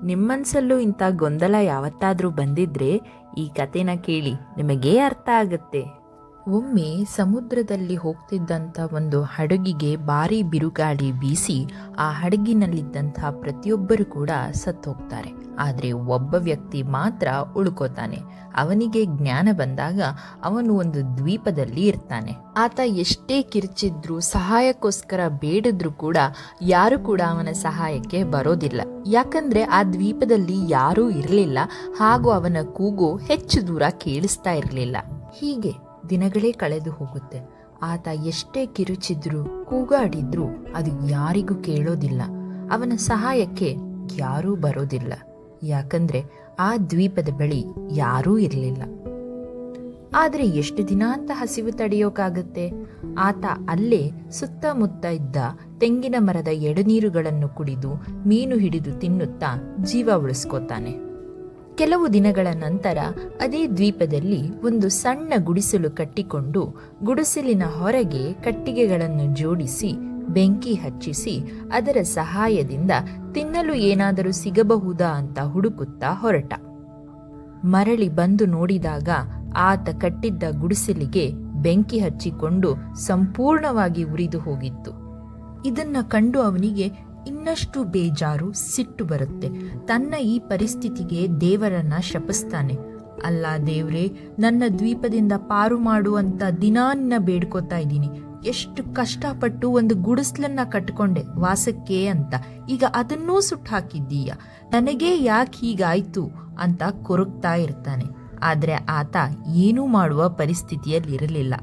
ನಿಮ್ಮನ್ಸಲ್ಲೂ ಇಂಥ ಗೊಂದಲ ಯಾವತ್ತಾದರೂ ಬಂದಿದ್ರೆ ಈ ಕಥೆನ ಕೇಳಿ, ನಿಮಗೇ ಅರ್ಥ ಆಗುತ್ತೆ. ಒಮ್ಮೆ ಸಮುದ್ರದಲ್ಲಿ ಹೋಗ್ತಿದ್ದಂಥ ಒಂದು ಹಡಗಿಗೆ ಭಾರಿ ಬಿರುಗಾಳಿ ಬೀಸಿ ಆ ಹಡಗಿನಲ್ಲಿದ್ದಂಥ ಪ್ರತಿಯೊಬ್ಬರು ಕೂಡ ಸತ್ತು ಹೋಗ್ತಾರೆ. ಆದರೆ ಒಬ್ಬ ವ್ಯಕ್ತಿ ಮಾತ್ರ ಉಳ್ಕೋತಾನೆ. ಅವನಿಗೆ ಜ್ಞಾನ ಬಂದಾಗ ಅವನು ಒಂದು ದ್ವೀಪದಲ್ಲಿ ಇರ್ತಾನೆ. ಆತ ಎಷ್ಟೇ ಕಿರ್ಚಿದ್ರು, ಸಹಾಯಕ್ಕೋಸ್ಕರ ಬೇಡಿದ್ರು ಕೂಡ ಯಾರು ಕೂಡ ಅವನ ಸಹಾಯಕ್ಕೆ ಬರೋದಿಲ್ಲ. ಯಾಕಂದ್ರೆ ಆ ದ್ವೀಪದಲ್ಲಿ ಯಾರೂ ಇರಲಿಲ್ಲ, ಹಾಗೂ ಅವನ ಕೂಗು ಹೆಚ್ಚು ದೂರ ಕೇಳಿಸ್ತಾ ಇರಲಿಲ್ಲ. ಹೀಗೆ ದಿನಗಳೇ ಕಳೆದು ಹೋಗುತ್ತೆ. ಆತ ಎಷ್ಟೇ ಕಿರುಚಿದ್ರು, ಕೂಗಾಡಿದ್ರು ಅದು ಯಾರಿಗೂ ಕೇಳೋದಿಲ್ಲ. ಅವನ ಸಹಾಯಕ್ಕೆ ಯಾರೂ ಬರೋದಿಲ್ಲ. ಯಾಕಂದ್ರೆ ಆ ದ್ವೀಪದ ಬಳಿ ಯಾರೂ ಇರಲಿಲ್ಲ. ಆದರೆ ಎಷ್ಟು ದಿನ ಅಂತ ಹಸಿವು ತಡೆಯೋಕ್ಕಾಗತ್ತೆ? ಆತ ಅಲ್ಲೇ ಸುತ್ತಮುತ್ತ ಇದ್ದ ತೆಂಗಿನ ಮರದ ಎಡನೀರುಗಳನ್ನು ಕುಡಿದು ಮೀನು ಹಿಡಿದು ತಿನ್ನುತ್ತಾ ಜೀವ ಉಳಿಸ್ಕೋತಾನೆ. ಕೆಲವು ದಿನಗಳ ನಂತರ ಅದೇ ದ್ವೀಪದಲ್ಲಿ ಒಂದು ಸಣ್ಣ ಗುಡಿಸಲು ಕಟ್ಟಿಕೊಂಡು ಗುಡಿಸಲಿನ ಹೊರಗೆ ಕಟ್ಟಿಗೆಗಳನ್ನು ಜೋಡಿಸಿ ಬೆಂಕಿ ಹಚ್ಚಿಸಿ ಅದರ ಸಹಾಯದಿಂದ ತಿನ್ನಲು ಏನಾದರೂ ಸಿಗಬಹುದಾ ಅಂತ ಹುಡುಕುತ್ತಾ ಹೊರಟ. ಮರಳಿ ಬಂದು ನೋಡಿದಾಗ ಆತ ಕಟ್ಟಿದ್ದ ಗುಡಿಸಲಿಗೆ ಬೆಂಕಿ ಹಚ್ಚಿಕೊಂಡು ಸಂಪೂರ್ಣವಾಗಿ ಉರಿದು ಹೋಗಿತ್ತು. ಇದನ್ನ ಕಂಡು ಅವನಿಗೆ ಇನ್ನಷ್ಟು ಬೇಜಾರು, ಸಿಟ್ಟು ಬರುತ್ತೆ. ತನ್ನ ಈ ಪರಿಸ್ಥಿತಿಗೆ ದೇವರನ್ನ ಶಪಿಸ್ತಾನೆ. ಅಲ್ಲ ದೇವ್ರೇ, ನನ್ನ ದ್ವೀಪದಿಂದ ಪಾರು ಮಾಡುವಂತ ದಿನಾ ನಿನ್ನ ಬೇಡ್ಕೋತಾ ಇದ್ದೀನಿ. ಎಷ್ಟು ಕಷ್ಟಪಟ್ಟು ಒಂದು ಗುಡಿಸ್ಲನ್ನ ಕಟ್ಕೊಂಡೆ ವಾಸಕ್ಕೆ ಅಂತ, ಈಗ ಅದನ್ನೂ ಸುಟ್ಟು ಹಾಕಿದ್ದೀಯ. ನನಗೇ ಯಾಕೆ ಹೀಗಾಯ್ತು ಅಂತ ಕೊರಗ್ತಾ ಇರ್ತಾನೆ. ಆದ್ರೆ ಆತ ಏನೂ ಮಾಡುವ ಪರಿಸ್ಥಿತಿಯಲ್ಲಿರಲಿಲ್ಲ.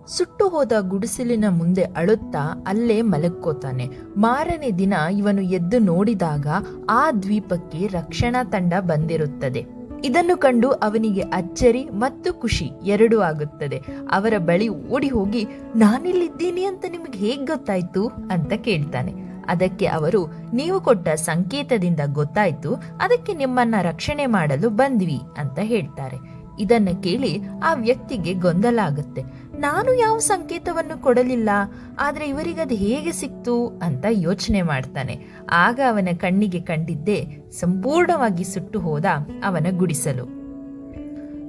ಸುಟ್ಟು ಹೋದ ಗುಡಿಸಲಿನ ಮುಂದೆ ಅಳುತ್ತಾ ಅಲ್ಲೇ ಮಲಕ್ಕೋತಾನೆ. ಮಾರನೇ ದಿನ ಇವನು ಎದ್ದು ನೋಡಿದಾಗ ಆ ದ್ವೀಪಕ್ಕೆ ರಕ್ಷಣಾ ತಂಡ ಬಂದಿರುತ್ತದೆ. ಇದನ್ನು ಕಂಡು ಅವನಿಗೆ ಅಚ್ಚರಿ ಮತ್ತು ಖುಷಿ ಎರಡೂ ಆಗುತ್ತದೆ. ಅವರ ಬಳಿ ಓಡಿ ಹೋಗಿ, ನಾನಿಲ್ಲಿದ್ದೀನಿ ಅಂತ ನಿಮಗೆ ಹೇಗೆ ಗೊತ್ತಾಯ್ತು ಅಂತ ಕೇಳ್ತಾನೆ. ಅದಕ್ಕೆ ಅವರು, ನೀವು ಕೊಟ್ಟ ಸಂಕೇತದಿಂದ ಗೊತ್ತಾಯ್ತು, ಅದಕ್ಕೆ ನಿಮ್ಮನ್ನ ರಕ್ಷಣೆ ಮಾಡಲು ಬಂದ್ವಿ ಅಂತ ಹೇಳ್ತಾರೆ. ಇದನ್ನ ಕೇಳಿ ಆ ವ್ಯಕ್ತಿಗೆ ಗೊಂದಲ ಆಗುತ್ತೆ. ನಾನು ಯಾವ ಸಂಕೇತವನ್ನು ಕೊಡಲಿಲ್ಲ, ಆದ್ರೆ ಇವರಿಗದು ಹೇಗೆ ಸಿಕ್ತು ಅಂತ ಯೋಚನೆ ಮಾಡ್ತಾನೆ. ಆಗ ಅವನ ಕಣ್ಣಿಗೆ ಕಂಡಿದ್ದೇ ಸಂಪೂರ್ಣವಾಗಿ ಸುಟ್ಟು ಹೋದ ಅವನ ಗುಡಿಸಲು.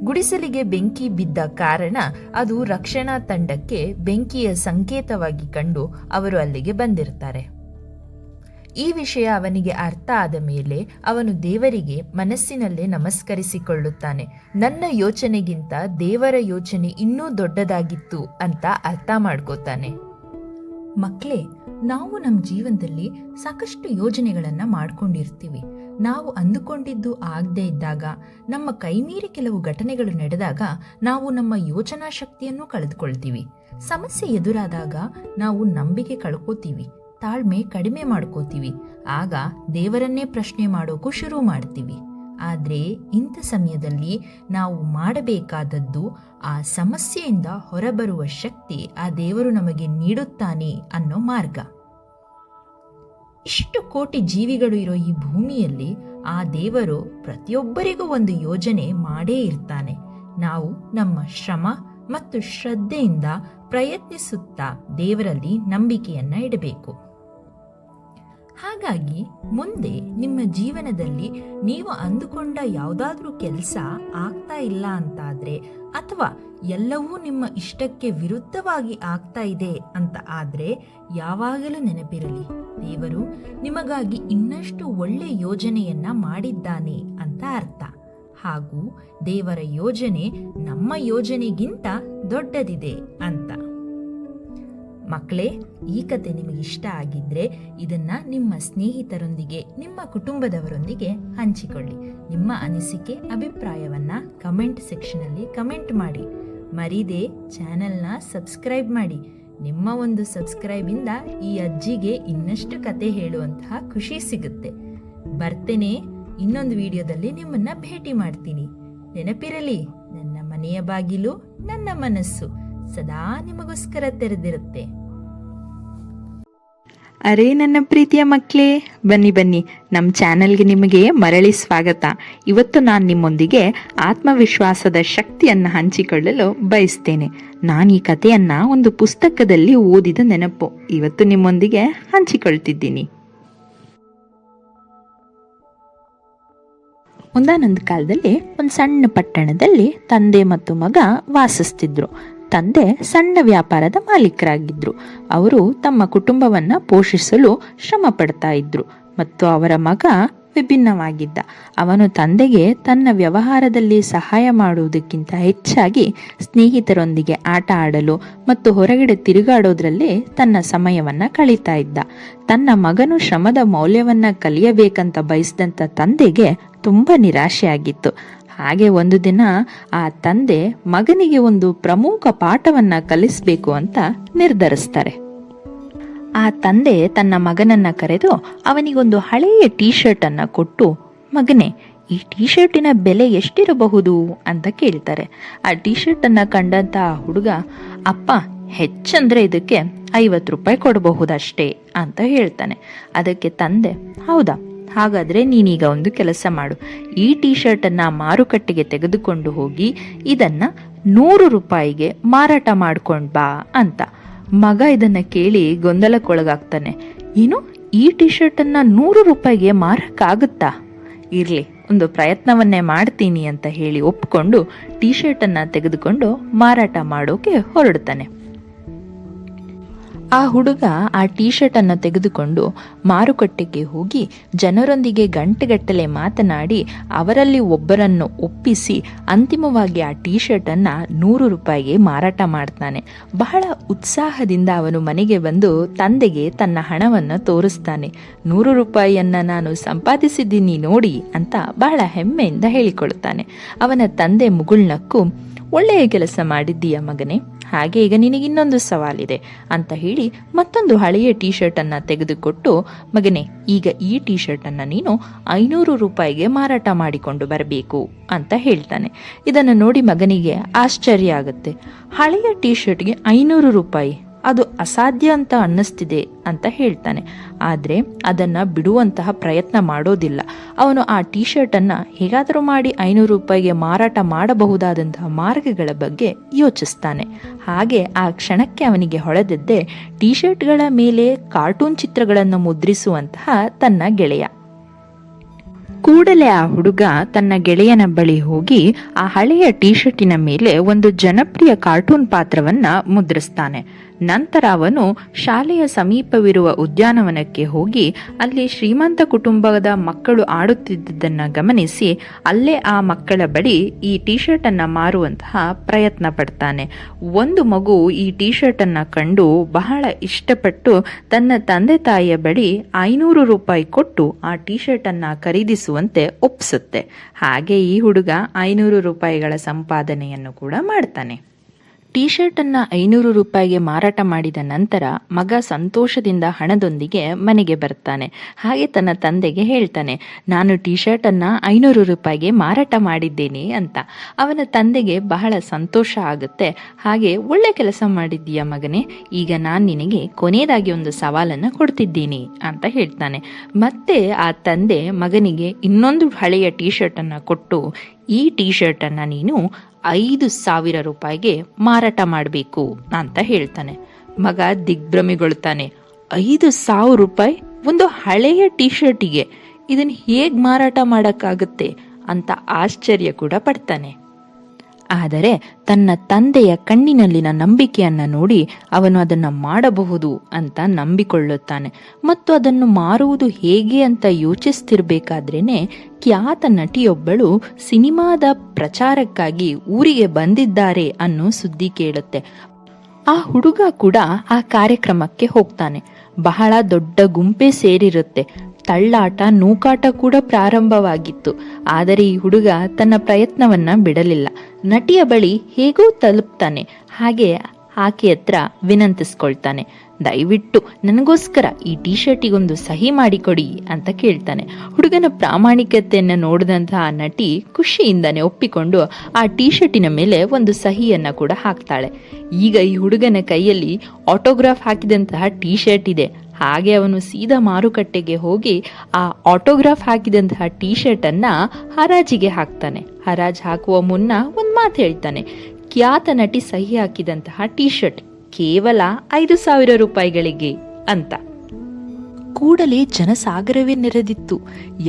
ಗುಡಿಸಲಿಗೆ ಬೆಂಕಿ ಬಿದ್ದ ಕಾರಣ ಅದು ರಕ್ಷಣಾ ತಂಡಕ್ಕೆ ಬೆಂಕಿಯ ಸಂಕೇತವಾಗಿ ಕಂಡು ಅವರು ಅಲ್ಲಿಗೆ ಬಂದಿರ್ತಾರೆ. ಈ ವಿಷಯ ಅವನಿಗೆ ಅರ್ಥ ಆದ ಮೇಲೆ ಅವನು ದೇವರಿಗೆ ಮನಸ್ಸಿನಲ್ಲೇ ನಮಸ್ಕರಿಸಿಕೊಳ್ಳುತ್ತಾನೆ. ನನ್ನ ಯೋಚನೆಗಿಂತ ದೇವರ ಯೋಚನೆ ಇನ್ನೂ ದೊಡ್ಡದಾಗಿತ್ತು ಅಂತ ಅರ್ಥ ಮಾಡ್ಕೋತಾನೆ. ಮಕ್ಕಳೇ, ನಾವು ನಮ್ಮ ಜೀವನದಲ್ಲಿ ಸಾಕಷ್ಟು ಯೋಜನೆಗಳನ್ನು ಮಾಡ್ಕೊಂಡಿರ್ತೀವಿ. ನಾವು ಅಂದುಕೊಂಡಿದ್ದು ಆಗದೆ ಇದ್ದಾಗ, ನಮ್ಮ ಕೈಮೀರಿ ಕೆಲವು ಘಟನೆಗಳು ನಡೆದಾಗ ನಾವು ನಮ್ಮ ಯೋಚನಾ ಶಕ್ತಿಯನ್ನು ಕಳೆದುಕೊಳ್ತೀವಿ. ಸಮಸ್ಯೆ ಎದುರಾದಾಗ ನಾವು ನಂಬಿಕೆ ಕಳ್ಕೋತೀವಿ, ತಾಳ್ಮೆ ಕಡಿಮೆ ಮಾಡ್ಕೋತೀವಿ. ಆಗ ದೇವರನ್ನೇ ಪ್ರಶ್ನೆ ಮಾಡೋಕು ಶುರು ಮಾಡ್ತೀವಿ. ಆದರೆ ಇಂಥ ಸಮಯದಲ್ಲಿ ನಾವು ಮಾಡಬೇಕಾದದ್ದು ಆ ಸಮಸ್ಯೆಯಿಂದ ಹೊರಬರುವ ಶಕ್ತಿ ಆ ದೇವರು ನಮಗೆ ನೀಡುತ್ತಾನೆ ಅನ್ನೋ ಮಾರ್ಗ. ಇಷ್ಟು ಕೋಟಿ ಜೀವಿಗಳು ಇರೋ ಈ ಭೂಮಿಯಲ್ಲಿ ಆ ದೇವರು ಪ್ರತಿಯೊಬ್ಬರಿಗೂ ಒಂದು ಯೋಜನೆ ಮಾಡೇ ಇರ್ತಾನೆ. ನಾವು ನಮ್ಮ ಶ್ರಮ ಮತ್ತು ಶ್ರದ್ಧೆಯಿಂದ ಪ್ರಯತ್ನಿಸುತ್ತಾ ದೇವರಲ್ಲಿ ನಂಬಿಕೆಯನ್ನ ಇಡಬೇಕು. ಹಾಗಾಗಿ ಮುಂದೆ ನಿಮ್ಮ ಜೀವನದಲ್ಲಿ ನೀವು ಅಂದುಕೊಂಡ ಯಾವುದಾದ್ರೂ ಕೆಲಸ ಆಗ್ತಾ ಇಲ್ಲ ಅಂತಾದ್ರೆ, ಅಥವಾ ಎಲ್ಲವೂ ನಿಮ್ಮ ಇಷ್ಟಕ್ಕೆ ವಿರುದ್ಧವಾಗಿ ಆಗ್ತಾ ಇದೆ ಅಂತ ಆದ್ರೆ, ಯಾವಾಗಲೂ ನೆನಪಿರಲಿ, ದೇವರು ನಿಮಗಾಗಿ ಇನ್ನಷ್ಟು ಒಳ್ಳೆ ಯೋಜನೆಯನ್ನ ಮಾಡಿದ್ದಾನೆ ಅಂತ ಅರ್ಥ. ಹಾಗೂ ದೇವರ ಯೋಜನೆ ನಮ್ಮ ಯೋಜನೆಗಿಂತ ದೊಡ್ಡದಿದೆ ಅಂತ. ಮಕ್ಕಳೇ, ಈ ಕತೆ ನಿಮಗೆ ಇಷ್ಟ ಆಗಿದ್ರೆ ಇದನ್ನ ನಿಮ್ಮ ಸ್ನೇಹಿತರೊಂದಿಗೆ, ನಿಮ್ಮ ಕುಟುಂಬದವರೊಂದಿಗೆ ಹಂಚಿಕೊಳ್ಳಿ. ನಿಮ್ಮ ಅನಿಸಿಕೆ, ಅಭಿಪ್ರಾಯವನ್ನ ಕಮೆಂಟ್ ಸೆಕ್ಷನಲ್ಲಿ ಕಮೆಂಟ್ ಮಾಡಿ. ಮರೀದೆ ಚಾನೆಲ್ನ ಸಬ್ಸ್ಕ್ರೈಬ್ ಮಾಡಿ. ನಿಮ್ಮ ಒಂದು ಸಬ್ಸ್ಕ್ರೈಬಿಂದ ಈ ಅಜ್ಜಿಗೆ ಇನ್ನಷ್ಟು ಕತೆ ಹೇಳುವಂತಹ ಖುಷಿ ಸಿಗುತ್ತೆ. ಬರ್ತೇನೆ, ಇನ್ನೊಂದು ವಿಡಿಯೋದಲ್ಲಿ ನಿಮ್ಮನ್ನ ಭೇಟಿ ಮಾಡ್ತೀನಿ. ನೆನಪಿರಲಿ, ನನ್ನ ಮನೆಯ ಬಾಗಿಲು ನನ್ನ ಮನಸ್ಸು ಸದಾ ನಿಮಗೋಸ್ಕರ ತೆರೆದಿರುತ್ತೆ. ಅರೇ ನನ್ನ ಪ್ರೀತಿಯ ಮಕ್ಕಳೇ, ಬನ್ನಿ ಬನ್ನಿ, ನಮ್ಮ ಚಾನೆಲ್ಗೆ ನಿಮಗೆ ಮರಳಿ ಸ್ವಾಗತ. ಇವತ್ತು ನಾನು ನಿಮ್ಮೊಂದಿಗೆ ಆತ್ಮವಿಶ್ವಾಸದ ಶಕ್ತಿಯನ್ನು ಹಂಚಿಕೊಳ್ಳಲು ಬಯಸ್ತೇನೆ. ನಾನು ಈ ಕಥೆಯನ್ನ ಒಂದು ಪುಸ್ತಕದಲ್ಲಿ ಓದಿದ ನೆನಪು ಇವತ್ತು ನಿಮ್ಮೊಂದಿಗೆ ಹಂಚಿಕೊಳ್ತಿದ್ದೀನಿ. ಒಂದಾನೊಂದು ಕಾಲದಲ್ಲಿ ಒಂದು ಸಣ್ಣ ಪಟ್ಟಣದಲ್ಲಿ ತಂದೆ ಮತ್ತು ಮಗ ವಾಸಿಸ್ತಿದ್ರು. ತಂದೆ ಸಣ್ಣ ವ್ಯಾಪಾರದ ಮಾಲೀಕರಾಗಿದ್ರು. ಅವರು ತಮ್ಮ ಕುಟುಂಬವನ್ನ ಪೋಷಿಸಲು ಶ್ರಮ ಪಡ್ತಾ ಇದ್ರು. ಮತ್ತು ಅವರ ಮಗ ವಿಭಿನ್ನವಾಗಿದ್ದ. ಅವನು ತಂದೆಗೆ ತನ್ನ ವ್ಯವಹಾರದಲ್ಲಿ ಸಹಾಯ ಮಾಡುವುದಕ್ಕಿಂತ ಹೆಚ್ಚಾಗಿ ಸ್ನೇಹಿತರೊಂದಿಗೆ ಆಟ ಆಡಲು ಮತ್ತು ಹೊರಗಡೆ ತಿರುಗಾಡೋದ್ರಲ್ಲೇ ತನ್ನ ಸಮಯವನ್ನ ಕಳೀತಾ ಇದ್ದ. ತನ್ನ ಮಗನು ಶ್ರಮದ ಮೌಲ್ಯವನ್ನ ಕಲಿಯಬೇಕಂತ ಬಯಸಿದಂತ ತಂದೆಗೆ ತುಂಬಾ ನಿರಾಶೆಯಾಗಿತ್ತು. ಹಾಗೆ ಒಂದು ದಿನ ಆ ತಂದೆ ಮಗನಿಗೆ ಒಂದು ಪ್ರಮುಖ ಪಾಠವನ್ನ ಕಲಿಸಬೇಕು ಅಂತ ನಿರ್ಧರಿಸ್ತಾರೆ. ಆ ತಂದೆ ತನ್ನ ಮಗನನ್ನ ಕರೆದು ಅವನಿಗೊಂದು ಹಳೆಯ ಟೀ ಶರ್ಟ್ ಅನ್ನ ಕೊಟ್ಟು, ಮಗನೇ, ಈ ಟೀ ಶರ್ಟಿನ ಬೆಲೆ ಎಷ್ಟಿರಬಹುದು ಅಂತ ಕೇಳ್ತಾರೆ. ಆ ಟೀ ಶರ್ಟನ್ನು ಕಂಡಂತ ಆ ಹುಡುಗ, ಅಪ್ಪ ಹೆಚ್ಚಂದ್ರೆ ಇದಕ್ಕೆ 50 ರೂಪಾಯಿ ಕೊಡಬಹುದಷ್ಟೇ ಅಂತ ಹೇಳ್ತಾನೆ. ಅದಕ್ಕೆ ತಂದೆ, ಹೌದಾ, ಹಾಗಾದ್ರೆ ನೀನೀಗ ಒಂದು ಕೆಲಸ ಮಾಡು, ಈ ಟೀ ಶರ್ಟನ್ನು ಮಾರುಕಟ್ಟೆಗೆ ತೆಗೆದುಕೊಂಡು ಹೋಗಿ ಇದನ್ನ 100 ರೂಪಾಯಿಗೆ ಮಾರಾಟ ಮಾಡ್ಕೊಂಡ್ ಬಾ ಅಂತ. ಮಗ ಇದನ್ನ ಕೇಳಿ ಗೊಂದಲಕ್ಕೊಳಗಾಗ್ತಾನೆ. ಏನು, ಈ ಟೀ ಶರ್ಟನ್ನು 100 ರೂಪಾಯಿಗೆ ಮಾರಕ್ಕಾಗುತ್ತಾ? ಇರ್ಲಿ, ಒಂದು ಪ್ರಯತ್ನವನ್ನೇ ಮಾಡ್ತೀನಿ ಅಂತ ಹೇಳಿ ಒಪ್ಕೊಂಡು ಟೀ ಶರ್ಟನ್ನು ತೆಗೆದುಕೊಂಡು ಮಾರಾಟ ಮಾಡೋಕೆ ಹೊರಡ್ತಾನೆ. ಆ ಹುಡುಗ ಆ ಟೀ ಶರ್ಟನ್ನು ತೆಗೆದುಕೊಂಡು ಮಾರುಕಟ್ಟೆಗೆ ಹೋಗಿ ಜನರೊಂದಿಗೆ ಗಂಟೆಗಟ್ಟಲೆ ಮಾತನಾಡಿ ಅವರಲ್ಲಿ ಒಬ್ಬರನ್ನು ಒಪ್ಪಿಸಿ ಅಂತಿಮವಾಗಿ ಆ ಟೀ ಶರ್ಟನ್ನು 100 ರೂಪಾಯಿಗೆ ಮಾರಾಟ ಮಾಡ್ತಾನೆ. ಬಹಳ ಉತ್ಸಾಹದಿಂದ ಅವನು ಮನೆಗೆ ಬಂದು ತಂದೆಗೆ ತನ್ನ ಹಣವನ್ನು ತೋರಿಸ್ತಾನೆ. 100 ರೂಪಾಯಿಯನ್ನು ನಾನು ಸಂಪಾದಿಸಿದ್ದೀನಿ ನೋಡಿ ಅಂತ ಬಹಳ ಹೆಮ್ಮೆಯಿಂದ ಹೇಳಿಕೊಳ್ತಾನೆ. ಅವನ ತಂದೆ ಮುಗುಳ್ನಕ್ಕು, ಒಳ್ಳೆಯ ಕೆಲಸ ಮಾಡಿದ್ದೀಯ ಮಗನೇ, ಹಾಗೆ ಈಗ ನಿನಗೆ ಇನ್ನೊಂದು ಸವಾಲಿದೆ ಅಂತ ಹೇಳಿ ಮತ್ತೊಂದು ಹಳೆಯ ಟೀ ಶರ್ಟನ್ನು ತೆಗೆದುಕೊಟ್ಟು, ಮಗನೇ ಈಗ ಈ ಟೀ ಶರ್ಟನ್ನು ನೀನು 500 ರೂಪಾಯಿಗೆ ಮಾರಾಟ ಮಾಡಿಕೊಂಡು ಬರಬೇಕು ಅಂತ ಹೇಳ್ತಾನೆ. ಇದನ್ನು ನೋಡಿ ಮಗನಿಗೆ ಆಶ್ಚರ್ಯ ಆಗುತ್ತೆ. ಹಳೆಯ ಟೀ ಶರ್ಟ್ಗೆ 500 ರೂಪಾಯಿ, ಅದು ಅಸಾಧ್ಯ ಅಂತ ಅನ್ನಿಸ್ತಿದೆ ಅಂತ ಹೇಳ್ತಾನೆ. ಆದರೆ ಅದನ್ನು ಬಿಡುವಂತಹ ಪ್ರಯತ್ನ ಮಾಡೋದಿಲ್ಲ. ಅವನು ಆ ಟೀ ಶರ್ಟನ್ನು ಹೇಗಾದರೂ ಮಾಡಿ 500 ರೂಪಾಯಿಗೆ ಮಾರಾಟ ಮಾಡಬಹುದಾದಂತಹ ಮಾರ್ಗಗಳ ಬಗ್ಗೆ ಯೋಚಿಸ್ತಾನೆ. ಹಾಗೆ ಆ ಕ್ಷಣಕ್ಕೆ ಅವನಿಗೆ ಹೊಳೆದದ್ದೇ ಟೀ ಶರ್ಟ್ಗಳ ಮೇಲೆ ಕಾರ್ಟೂನ್ ಚಿತ್ರಗಳನ್ನು ಮುದ್ರಿಸುವಂತಹ ತನ್ನ ಗೆಳೆಯ. ಕೂಡಲೇ ಆ ಹುಡುಗ ತನ್ನ ಗೆಳೆಯನ ಬಳಿ ಹೋಗಿ ಆ ಹಳೆಯ ಟೀ ಶರ್ಟಿನ ಮೇಲೆ ಒಂದು ಜನಪ್ರಿಯ ಕಾರ್ಟೂನ್ ಪಾತ್ರವನ್ನ ಮುದ್ರಿಸ್ತಾನೆ. ನಂತರ ಅವನು ಶಾಲೆಯ ಸಮೀಪವಿರುವ ಉದ್ಯಾನವನಕ್ಕೆ ಹೋಗಿ ಅಲ್ಲಿ ಶ್ರೀಮಂತ ಕುಟುಂಬದ ಮಕ್ಕಳು ಆಡುತ್ತಿದ್ದುದನ್ನು ಗಮನಿಸಿ ಅಲ್ಲೇ ಆ ಮಕ್ಕಳ ಬಳಿ ಈ ಟೀ ಶರ್ಟನ್ನು ಮಾರುವಂತಹ ಪ್ರಯತ್ನ ಪಡ್ತಾನೆ. ಒಂದು ಮಗು ಈ ಟೀ ಶರ್ಟನ್ನು ಕಂಡು ಬಹಳ ಇಷ್ಟಪಟ್ಟು ತನ್ನ ತಂದೆ ತಾಯಿಯ ಬಳಿ 500 ರೂಪಾಯಿ ಕೊಟ್ಟು ಆ ಟೀ ಶರ್ಟನ್ನು ಖರೀದಿಸುವಂತೆ ಒಪ್ಪಿಸುತ್ತೆ. ಹಾಗೆ ಈ ಹುಡುಗ 500 ರೂಪಾಯಿಗಳ ಸಂಪಾದನೆಯನ್ನು ಕೂಡ ಮಾಡ್ತಾನೆ. ಟೀ ಶರ್ಟನ್ನು 500 ರೂಪಾಯಿಗೆ ಮಾರಾಟ ಮಾಡಿದ ನಂತರ ಮಗ ಸಂತೋಷದಿಂದ ಹಣದೊಂದಿಗೆ ಮನೆಗೆ ಬರ್ತಾನೆ. ಹಾಗೆ ತನ್ನ ತಂದೆಗೆ ಹೇಳ್ತಾನೆ, ನಾನು ಟೀ ಶರ್ಟನ್ನು 500 ರೂಪಾಯಿಗೆ ಮಾರಾಟ ಮಾಡಿದ್ದೇನೆ ಅಂತ. ಅವನ ತಂದೆಗೆ ಬಹಳ ಸಂತೋಷ ಆಗುತ್ತೆ. ಹಾಗೆ ಒಳ್ಳೆ ಕೆಲಸ ಮಾಡಿದ್ದೀಯ ಮಗನೇ, ಈಗ ನಾನು ನಿನಗೆ ಕೊನೆಯದಾಗಿ ಒಂದು ಸವಾಲನ್ನು ಕೊಡ್ತಿದ್ದೀನಿ ಅಂತ ಹೇಳ್ತಾನೆ. ಮತ್ತೆ ಆ ತಂದೆ ಮಗನಿಗೆ ಇನ್ನೊಂದು ಹಳೆಯ ಟೀ ಶರ್ಟನ್ನು ಕೊಟ್ಟು, ಈ ಟೀ ಶರ್ಟನ್ನು ನೀನು 5,000 ರೂಪಾಯಿಗೆ ಮಾರಾಟ ಮಾಡಬೇಕು ಅಂತ ಹೇಳ್ತಾನೆ. ಮಗ ದಿಗ್ಭ್ರಮೆಗೊಳ್ತಾನೆ. 5,000 ರೂಪಾಯಿ ಒಂದು ಹಳೆಯ ಟೀ ಶರ್ಟಿಗೆ, ಇದನ್ನು ಹೇಗೆ ಮಾರಾಟ ಮಾಡೋಕ್ಕಾಗುತ್ತೆ ಅಂತ ಆಶ್ಚರ್ಯ ಕೂಡ ಪಡ್ತಾನೆ. ಆದರೆ ತನ್ನ ತಂದೆಯ ಕಣ್ಣಿನಲ್ಲಿನ ನಂಬಿಕೆಯನ್ನು ನೋಡಿ ಅವನು ಅದನ್ನು ಮಾಡಬಹುದು ಅಂತ ನಂಬಿಕೊಳ್ಳುತ್ತಾನೆ. ಮತ್ತು ಅದನ್ನು ಮಾರುವುದು ಹೇಗೆ ಅಂತ ಯೋಚಿಸ್ತಿರ್ಬೇಕಾದ್ರೇನೆ ಖ್ಯಾತ ನಟಿಯೊಬ್ಬಳು ಸಿನಿಮಾದ ಪ್ರಚಾರಕ್ಕಾಗಿ ಊರಿಗೆ ಬಂದಿದ್ದಾರೆ ಅನ್ನೋ ಸುದ್ದಿ ಕೇಳುತ್ತೆ. ಆ ಹುಡುಗ ಕೂಡ ಆ ಕಾರ್ಯಕ್ರಮಕ್ಕೆ ಹೋಗ್ತಾನೆ. ಬಹಳ ದೊಡ್ಡ ಗುಂಪೇ ಸೇರಿರುತ್ತೆ. ತಳ್ಳಾಟ ನೂಕಾಟ ಕೂಡ ಪ್ರಾರಂಭವಾಗಿತ್ತು. ಆದರೆ ಈ ಹುಡುಗ ತನ್ನ ಪ್ರಯತ್ನವನ್ನ ಬಿಡಲಿಲ್ಲ. ನಟಿಯ ಬಳಿ ಹೇಗೂ ತಲುಪ್ತಾನೆ. ಹಾಗೆ ಆಕೆ ಹತ್ರ ವಿನಂತಿಸ್ಕೊಳ್ತಾನೆ, ದಯವಿಟ್ಟು ನನಗೋಸ್ಕರ ಈ ಟೀ ಶರ್ಟಿಗೊಂದು ಸಹಿ ಮಾಡಿಕೊಡಿ ಅಂತ ಕೇಳ್ತಾನೆ. ಹುಡುಗನ ಪ್ರಾಮಾಣಿಕತೆಯನ್ನು ನೋಡಿದಂತಹ ನಟಿ ಖುಷಿಯಿಂದಾನೆ ಒಪ್ಪಿಕೊಂಡು ಆ ಟೀ ಶರ್ಟಿನ ಮೇಲೆ ಒಂದು ಸಹಿಯನ್ನ ಕೂಡ ಹಾಕ್ತಾಳೆ. ಈಗ ಈ ಹುಡುಗನ ಕೈಯಲ್ಲಿ ಆಟೋಗ್ರಾಫ್ ಹಾಕಿದಂತಹ ಟೀ ಶರ್ಟ್ ಇದೆ. ಹಾಗೆ ಅವನು ಸೀದಾ ಮಾರುಕಟ್ಟೆಗೆ ಹೋಗಿ ಆ ಆಟೋಗ್ರಾಫ್ ಹಾಕಿದಂತಹ ಟೀ ಶರ್ಟ್ ಅನ್ನ ಹರಾಜಿಗೆ ಹಾಕ್ತಾನೆ. ಹರಾಜ್ ಹಾಕುವ ಮುನ್ನ ಒಂದು ಮಾತು ಹೇಳ್ತಾನೆ, ಖ್ಯಾತ ನಟಿ ಸಹಿ ಹಾಕಿದಂತಹ ಟೀ ಶರ್ಟ್ ಕೇವಲ 5,000 ರೂಪಾಯಿಗಳಿಗೆ ಅಂತ. ಕೂಡಲೇ ಜನಸಾಗರವೇ ನೆರೆದಿತ್ತು.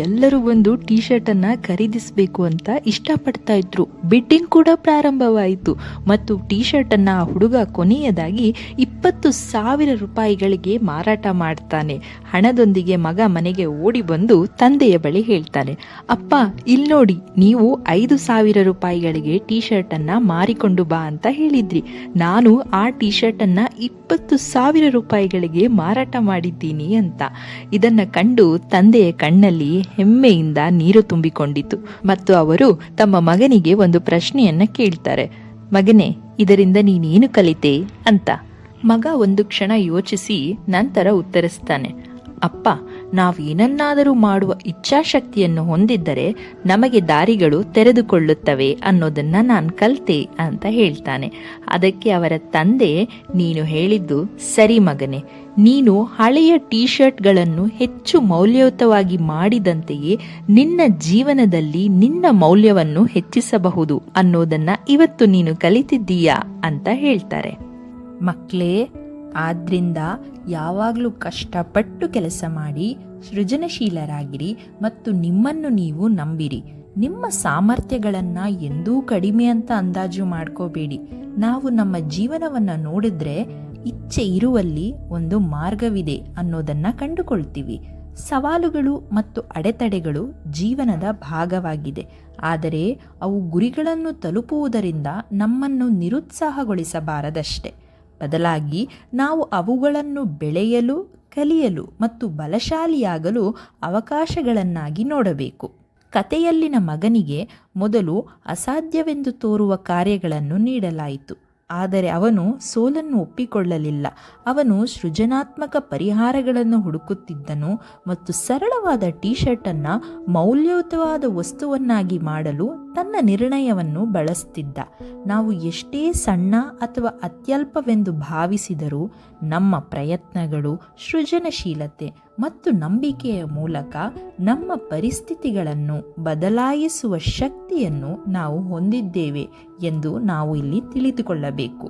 ಎಲ್ಲರೂ ಒಂದು ಟೀ ಶರ್ಟ್ ಅನ್ನ ಖರೀದಿಸಬೇಕು ಅಂತ ಇಷ್ಟಪಡ್ತಾ ಇದ್ರು. ಬಿಡ್ಡಿಂಗ್ ಕೂಡ ಪ್ರಾರಂಭವಾಯಿತು ಮತ್ತು ಟೀ ಶರ್ಟ್ ಅನ್ನ ಆ ಹುಡುಗ ಕೊನೆಯದಾಗಿ 20,000 ರೂಪಾಯಿಗಳಿಗೆ ಮಾರಾಟ ಮಾಡ್ತಾನೆ. ಹಣದೊಂದಿಗೆ ಮಗ ಮನೆಗೆ ಓಡಿ ಬಂದು ತಂದೆಯ ಬಳಿ ಹೇಳ್ತಾನೆ, ಅಪ್ಪ ಇಲ್ಲಿ ನೋಡಿ, ನೀವು 5,000 ರೂಪಾಯಿಗಳಿಗೆ ಟೀ ಶರ್ಟ್ ಅನ್ನ ಮಾರಿಕೊಂಡು ಬಾ ಅಂತ ಹೇಳಿದ್ರಿ. ನಾನು ಆ ಟೀ ಶರ್ಟ್ ಅನ್ನ 20,000 ರೂಪಾಯಿಗಳಿಗೆ ಮಾರಾಟ ಮಾಡಿದ್ದೀನಿ ಅಂತ. ಇದನ್ನ ಕಂಡು ತಂದೆಯ ಕಣ್ಣಲ್ಲಿ ಹೆಮ್ಮೆಯಿಂದ ನೀರು ತುಂಬಿಕೊಂಡಿತು ಮತ್ತು ಅವರು ತಮ್ಮ ಮಗನಿಗೆ ಒಂದು ಪ್ರಶ್ನೆಯನ್ನ ಕೇಳ್ತಾರೆ, ಮಗನೇ ಇದರಿಂದ ನೀನೇನು ಕಲಿತೆ ಅಂತ. ಮಗ ಒಂದು ಕ್ಷಣ ಯೋಚಿಸಿ ನಂತರ ಉತ್ತರಿಸ್ತಾನೆ, ಅಪ್ಪ ನಾವೇನನ್ನಾದರೂ ಮಾಡುವ ಇಚ್ಛಾಶಕ್ತಿಯನ್ನು ಹೊಂದಿದ್ದರೆ ನಮಗೆ ದಾರಿಗಳು ತೆರೆದುಕೊಳ್ಳುತ್ತವೆ ಅನ್ನೋದನ್ನ ನಾನು ಕಲ್ತೆ ಅಂತ ಹೇಳ್ತಾನೆ. ಅದಕ್ಕೆ ಅವರ ತಂದೆ, ನೀನು ಹೇಳಿದ್ದು ಸರಿ ಮಗನೇ, ನೀನು ಹಳೆಯ ಟೀ ಶರ್ಟ್ಗಳನ್ನು ಹೆಚ್ಚು ಮೌಲ್ಯಯುತವಾಗಿ ಮಾಡಿದಂತೆಯೇ ನಿನ್ನ ಜೀವನದಲ್ಲಿ ನಿನ್ನ ಮೌಲ್ಯವನ್ನು ಹೆಚ್ಚಿಸಬಹುದು ಅನ್ನೋದನ್ನ ಇವತ್ತು ನೀನು ಕಲಿತಿದ್ದೀಯಾ ಅಂತ ಹೇಳ್ತಾರೆ. ಮಕ್ಕಳೇ, ಆದ್ರಿಂದ ಯಾವಾಗಲೂ ಕಷ್ಟಪಟ್ಟು ಕೆಲಸ ಮಾಡಿ ಸೃಜನಶೀಲರಾಗಿರಿ ಮತ್ತು ನಿಮ್ಮನ್ನು ನೀವು ನಂಬಿರಿ. ನಿಮ್ಮ ಸಾಮರ್ಥ್ಯಗಳನ್ನು ಎಂದೂ ಕಡಿಮೆ ಅಂತ ಅಂದಾಜು ಮಾಡ್ಕೋಬೇಡಿ. ನಾವು ನಮ್ಮ ಜೀವನವನ್ನು ನೋಡಿದ್ರೆ ಇಚ್ಛೆ ಇರುವಲ್ಲಿ ಒಂದು ಮಾರ್ಗವಿದೆ ಅನ್ನೋದನ್ನು ಕಂಡುಕೊಳ್ತೀವಿ. ಸವಾಲುಗಳು ಮತ್ತು ಅಡೆತಡೆಗಳು ಜೀವನದ ಭಾಗವಾಗಿದೆ, ಆದರೆ ಅವು ಗುರಿಗಳನ್ನು ತಲುಪುವುದರಿಂದ ನಮ್ಮನ್ನು ನಿರುತ್ಸಾಹಗೊಳಿಸಬಾರದಷ್ಟೆ. ಬದಲಾಗಿ ನಾವು ಅವುಗಳನ್ನು ಬೆಳೆಯಲು, ಕಲಿಯಲು ಮತ್ತು ಬಲಶಾಲಿಯಾಗಲು ಅವಕಾಶಗಳನ್ನಾಗಿ ನೋಡಬೇಕು. ಕತೆಯಲ್ಲಿನ ಮಗನಿಗೆ ಮೊದಲು ಅಸಾಧ್ಯವೆಂದು ತೋರುವ ಕಾರ್ಯಗಳನ್ನು ನೀಡಲಾಯಿತು, ಆದರೆ ಅವನು ಸೋಲನ್ನು ಒಪ್ಪಿಕೊಳ್ಳಲಿಲ್ಲ. ಅವನು ಸೃಜನಾತ್ಮಕ ಪರಿಹಾರಗಳನ್ನು ಹುಡುಕುತ್ತಿದ್ದನು ಮತ್ತು ಸರಳವಾದ ಟೀ ಶರ್ಟನ್ನು ಮೌಲ್ಯಯುತವಾದ ವಸ್ತುವನ್ನಾಗಿ ಮಾಡಲು ತನ್ನ ನಿರ್ಣಯವನ್ನು ಬಳಸುತ್ತಿದ್ದ. ನಾವು ಎಷ್ಟೇ ಸಣ್ಣ ಅಥವಾ ಅತ್ಯಲ್ಪವೆಂದು ಭಾವಿಸಿದರೂ ನಮ್ಮ ಪ್ರಯತ್ನಗಳು, ಸೃಜನಶೀಲತೆ ಮತ್ತು ನಂಬಿಕೆಯ ಮೂಲಕ ನಮ್ಮ ಪರಿಸ್ಥಿತಿಗಳನ್ನು ಬದಲಾಯಿಸುವ ಶಕ್ತಿಯನ್ನು ನಾವು ಹೊಂದಿದ್ದೇವೆ ಎಂದು ನಾವು ಇಲ್ಲಿ ತಿಳಿದುಕೊಳ್ಳಬೇಕು.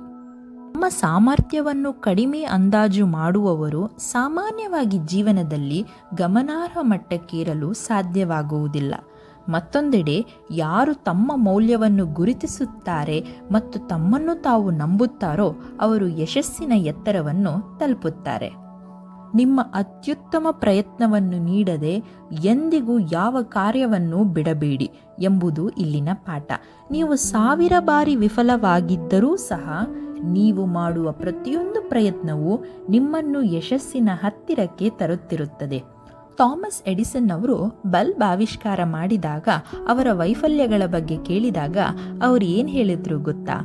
ನಮ್ಮ ಸಾಮರ್ಥ್ಯವನ್ನು ಕಡಿಮೆ ಅಂದಾಜು ಮಾಡುವವರು ಸಾಮಾನ್ಯವಾಗಿ ಜೀವನದಲ್ಲಿ ಗಮನಾರ್ಹ ಮಟ್ಟಕ್ಕೇರಲು ಸಾಧ್ಯವಾಗುವುದಿಲ್ಲ. ಮತ್ತೊಂದೆಡೆ ಯಾರು ತಮ್ಮ ಮೌಲ್ಯವನ್ನು ಗುರುತಿಸುತ್ತಾರೆ ಮತ್ತು ತಮ್ಮನ್ನು ತಾವು ನಂಬುತ್ತಾರೋ ಅವರು ಯಶಸ್ಸಿನ ಎತ್ತರವನ್ನು ತಲುಪುತ್ತಾರೆ. ನಿಮ್ಮ ಅತ್ಯುತ್ತಮ ಪ್ರಯತ್ನವನ್ನು ನೀಡದೆ ಎಂದಿಗೂ ಯಾವ ಕಾರ್ಯವನ್ನು ಬಿಡಬೇಡಿ ಎಂಬುದು ಇಲ್ಲಿನ ಪಾಠ. ನೀವು 1000 ಬಾರಿ ವಿಫಲವಾಗಿದ್ದರೂ ಸಹ ನೀವು ಮಾಡುವ ಪ್ರತಿಯೊಂದು ಪ್ರಯತ್ನವೂ ನಿಮ್ಮನ್ನು ಯಶಸ್ಸಿನ ಹತ್ತಿರಕ್ಕೆ ತರುತ್ತಿರುತ್ತದೆ. ಥಾಮಸ್ ಎಡಿಸನ್ ಅವರು ಬಲ್ಬ್ ಆವಿಷ್ಕಾರ ಮಾಡಿದಾಗ ಅವರ ವೈಫಲ್ಯಗಳ ಬಗ್ಗೆ ಕೇಳಿದಾಗ ಅವರು ಏನು ಹೇಳಿದ್ರು ಗೊತ್ತಾ?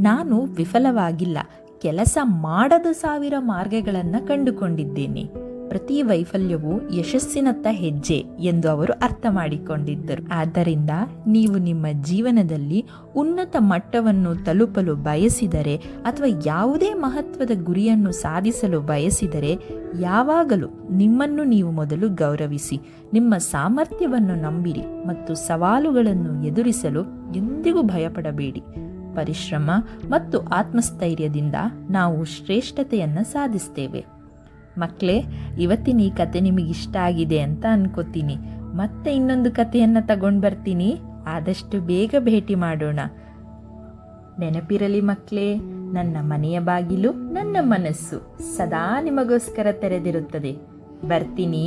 ನಾನು ವಿಫಲವಾಗಿಲ್ಲ, ಕೆಲಸ ಮಾಡದ 1000 ಮಾರ್ಗಗಳನ್ನು ಕಂಡುಕೊಂಡಿದ್ದೇನೆ. ಪ್ರತಿ ವೈಫಲ್ಯವೂ ಯಶಸ್ಸಿನತ್ತ ಹೆಜ್ಜೆ ಎಂದು ಅವರು ಅರ್ಥ ಮಾಡಿಕೊಂಡಿದ್ದರು. ಆದ್ದರಿಂದ ನೀವು ನಿಮ್ಮ ಜೀವನದಲ್ಲಿ ಉನ್ನತ ಮಟ್ಟವನ್ನು ತಲುಪಲು ಬಯಸಿದರೆ ಅಥವಾ ಯಾವುದೇ ಮಹತ್ವದ ಗುರಿಯನ್ನು ಸಾಧಿಸಲು ಬಯಸಿದರೆ ಯಾವಾಗಲೂ ನಿಮ್ಮನ್ನು ನೀವು ಮೊದಲು ಗೌರವಿಸಿ, ನಿಮ್ಮ ಸಾಮರ್ಥ್ಯವನ್ನು ನಂಬಿರಿ ಮತ್ತು ಸವಾಲುಗಳನ್ನು ಎದುರಿಸಲು ಎಂದಿಗೂ ಭಯಪಡಬೇಡಿ. ಪರಿಶ್ರಮ ಮತ್ತು ಆತ್ಮಸ್ಥೈರ್ಯದಿಂದ ನಾವು ಶ್ರೇಷ್ಠತೆಯನ್ನು ಸಾಧಿಸ್ತೇವೆ. ಮಕ್ಕಳೇ, ಇವತ್ತಿನ ಈ ಕತೆ ನಿಮಗಿಷ್ಟ ಆಗಿದೆ ಅಂತ ಅನ್ಕೋತೀನಿ. ಮತ್ತೆ ಇನ್ನೊಂದು ಕಥೆಯನ್ನು ತಗೊಂಡು ಬರ್ತೀನಿ. ಆದಷ್ಟು ಬೇಗ ಭೇಟಿ ಮಾಡೋಣ. ನೆನಪಿರಲಿ ಮಕ್ಕಳೇ, ನನ್ನ ಮನೆಯ ಬಾಗಿಲು, ನನ್ನ ಮನಸ್ಸು ಸದಾ ನಿಮಗೋಸ್ಕರ ತೆರೆದಿರುತ್ತದೆ. ಬರ್ತೀನಿ.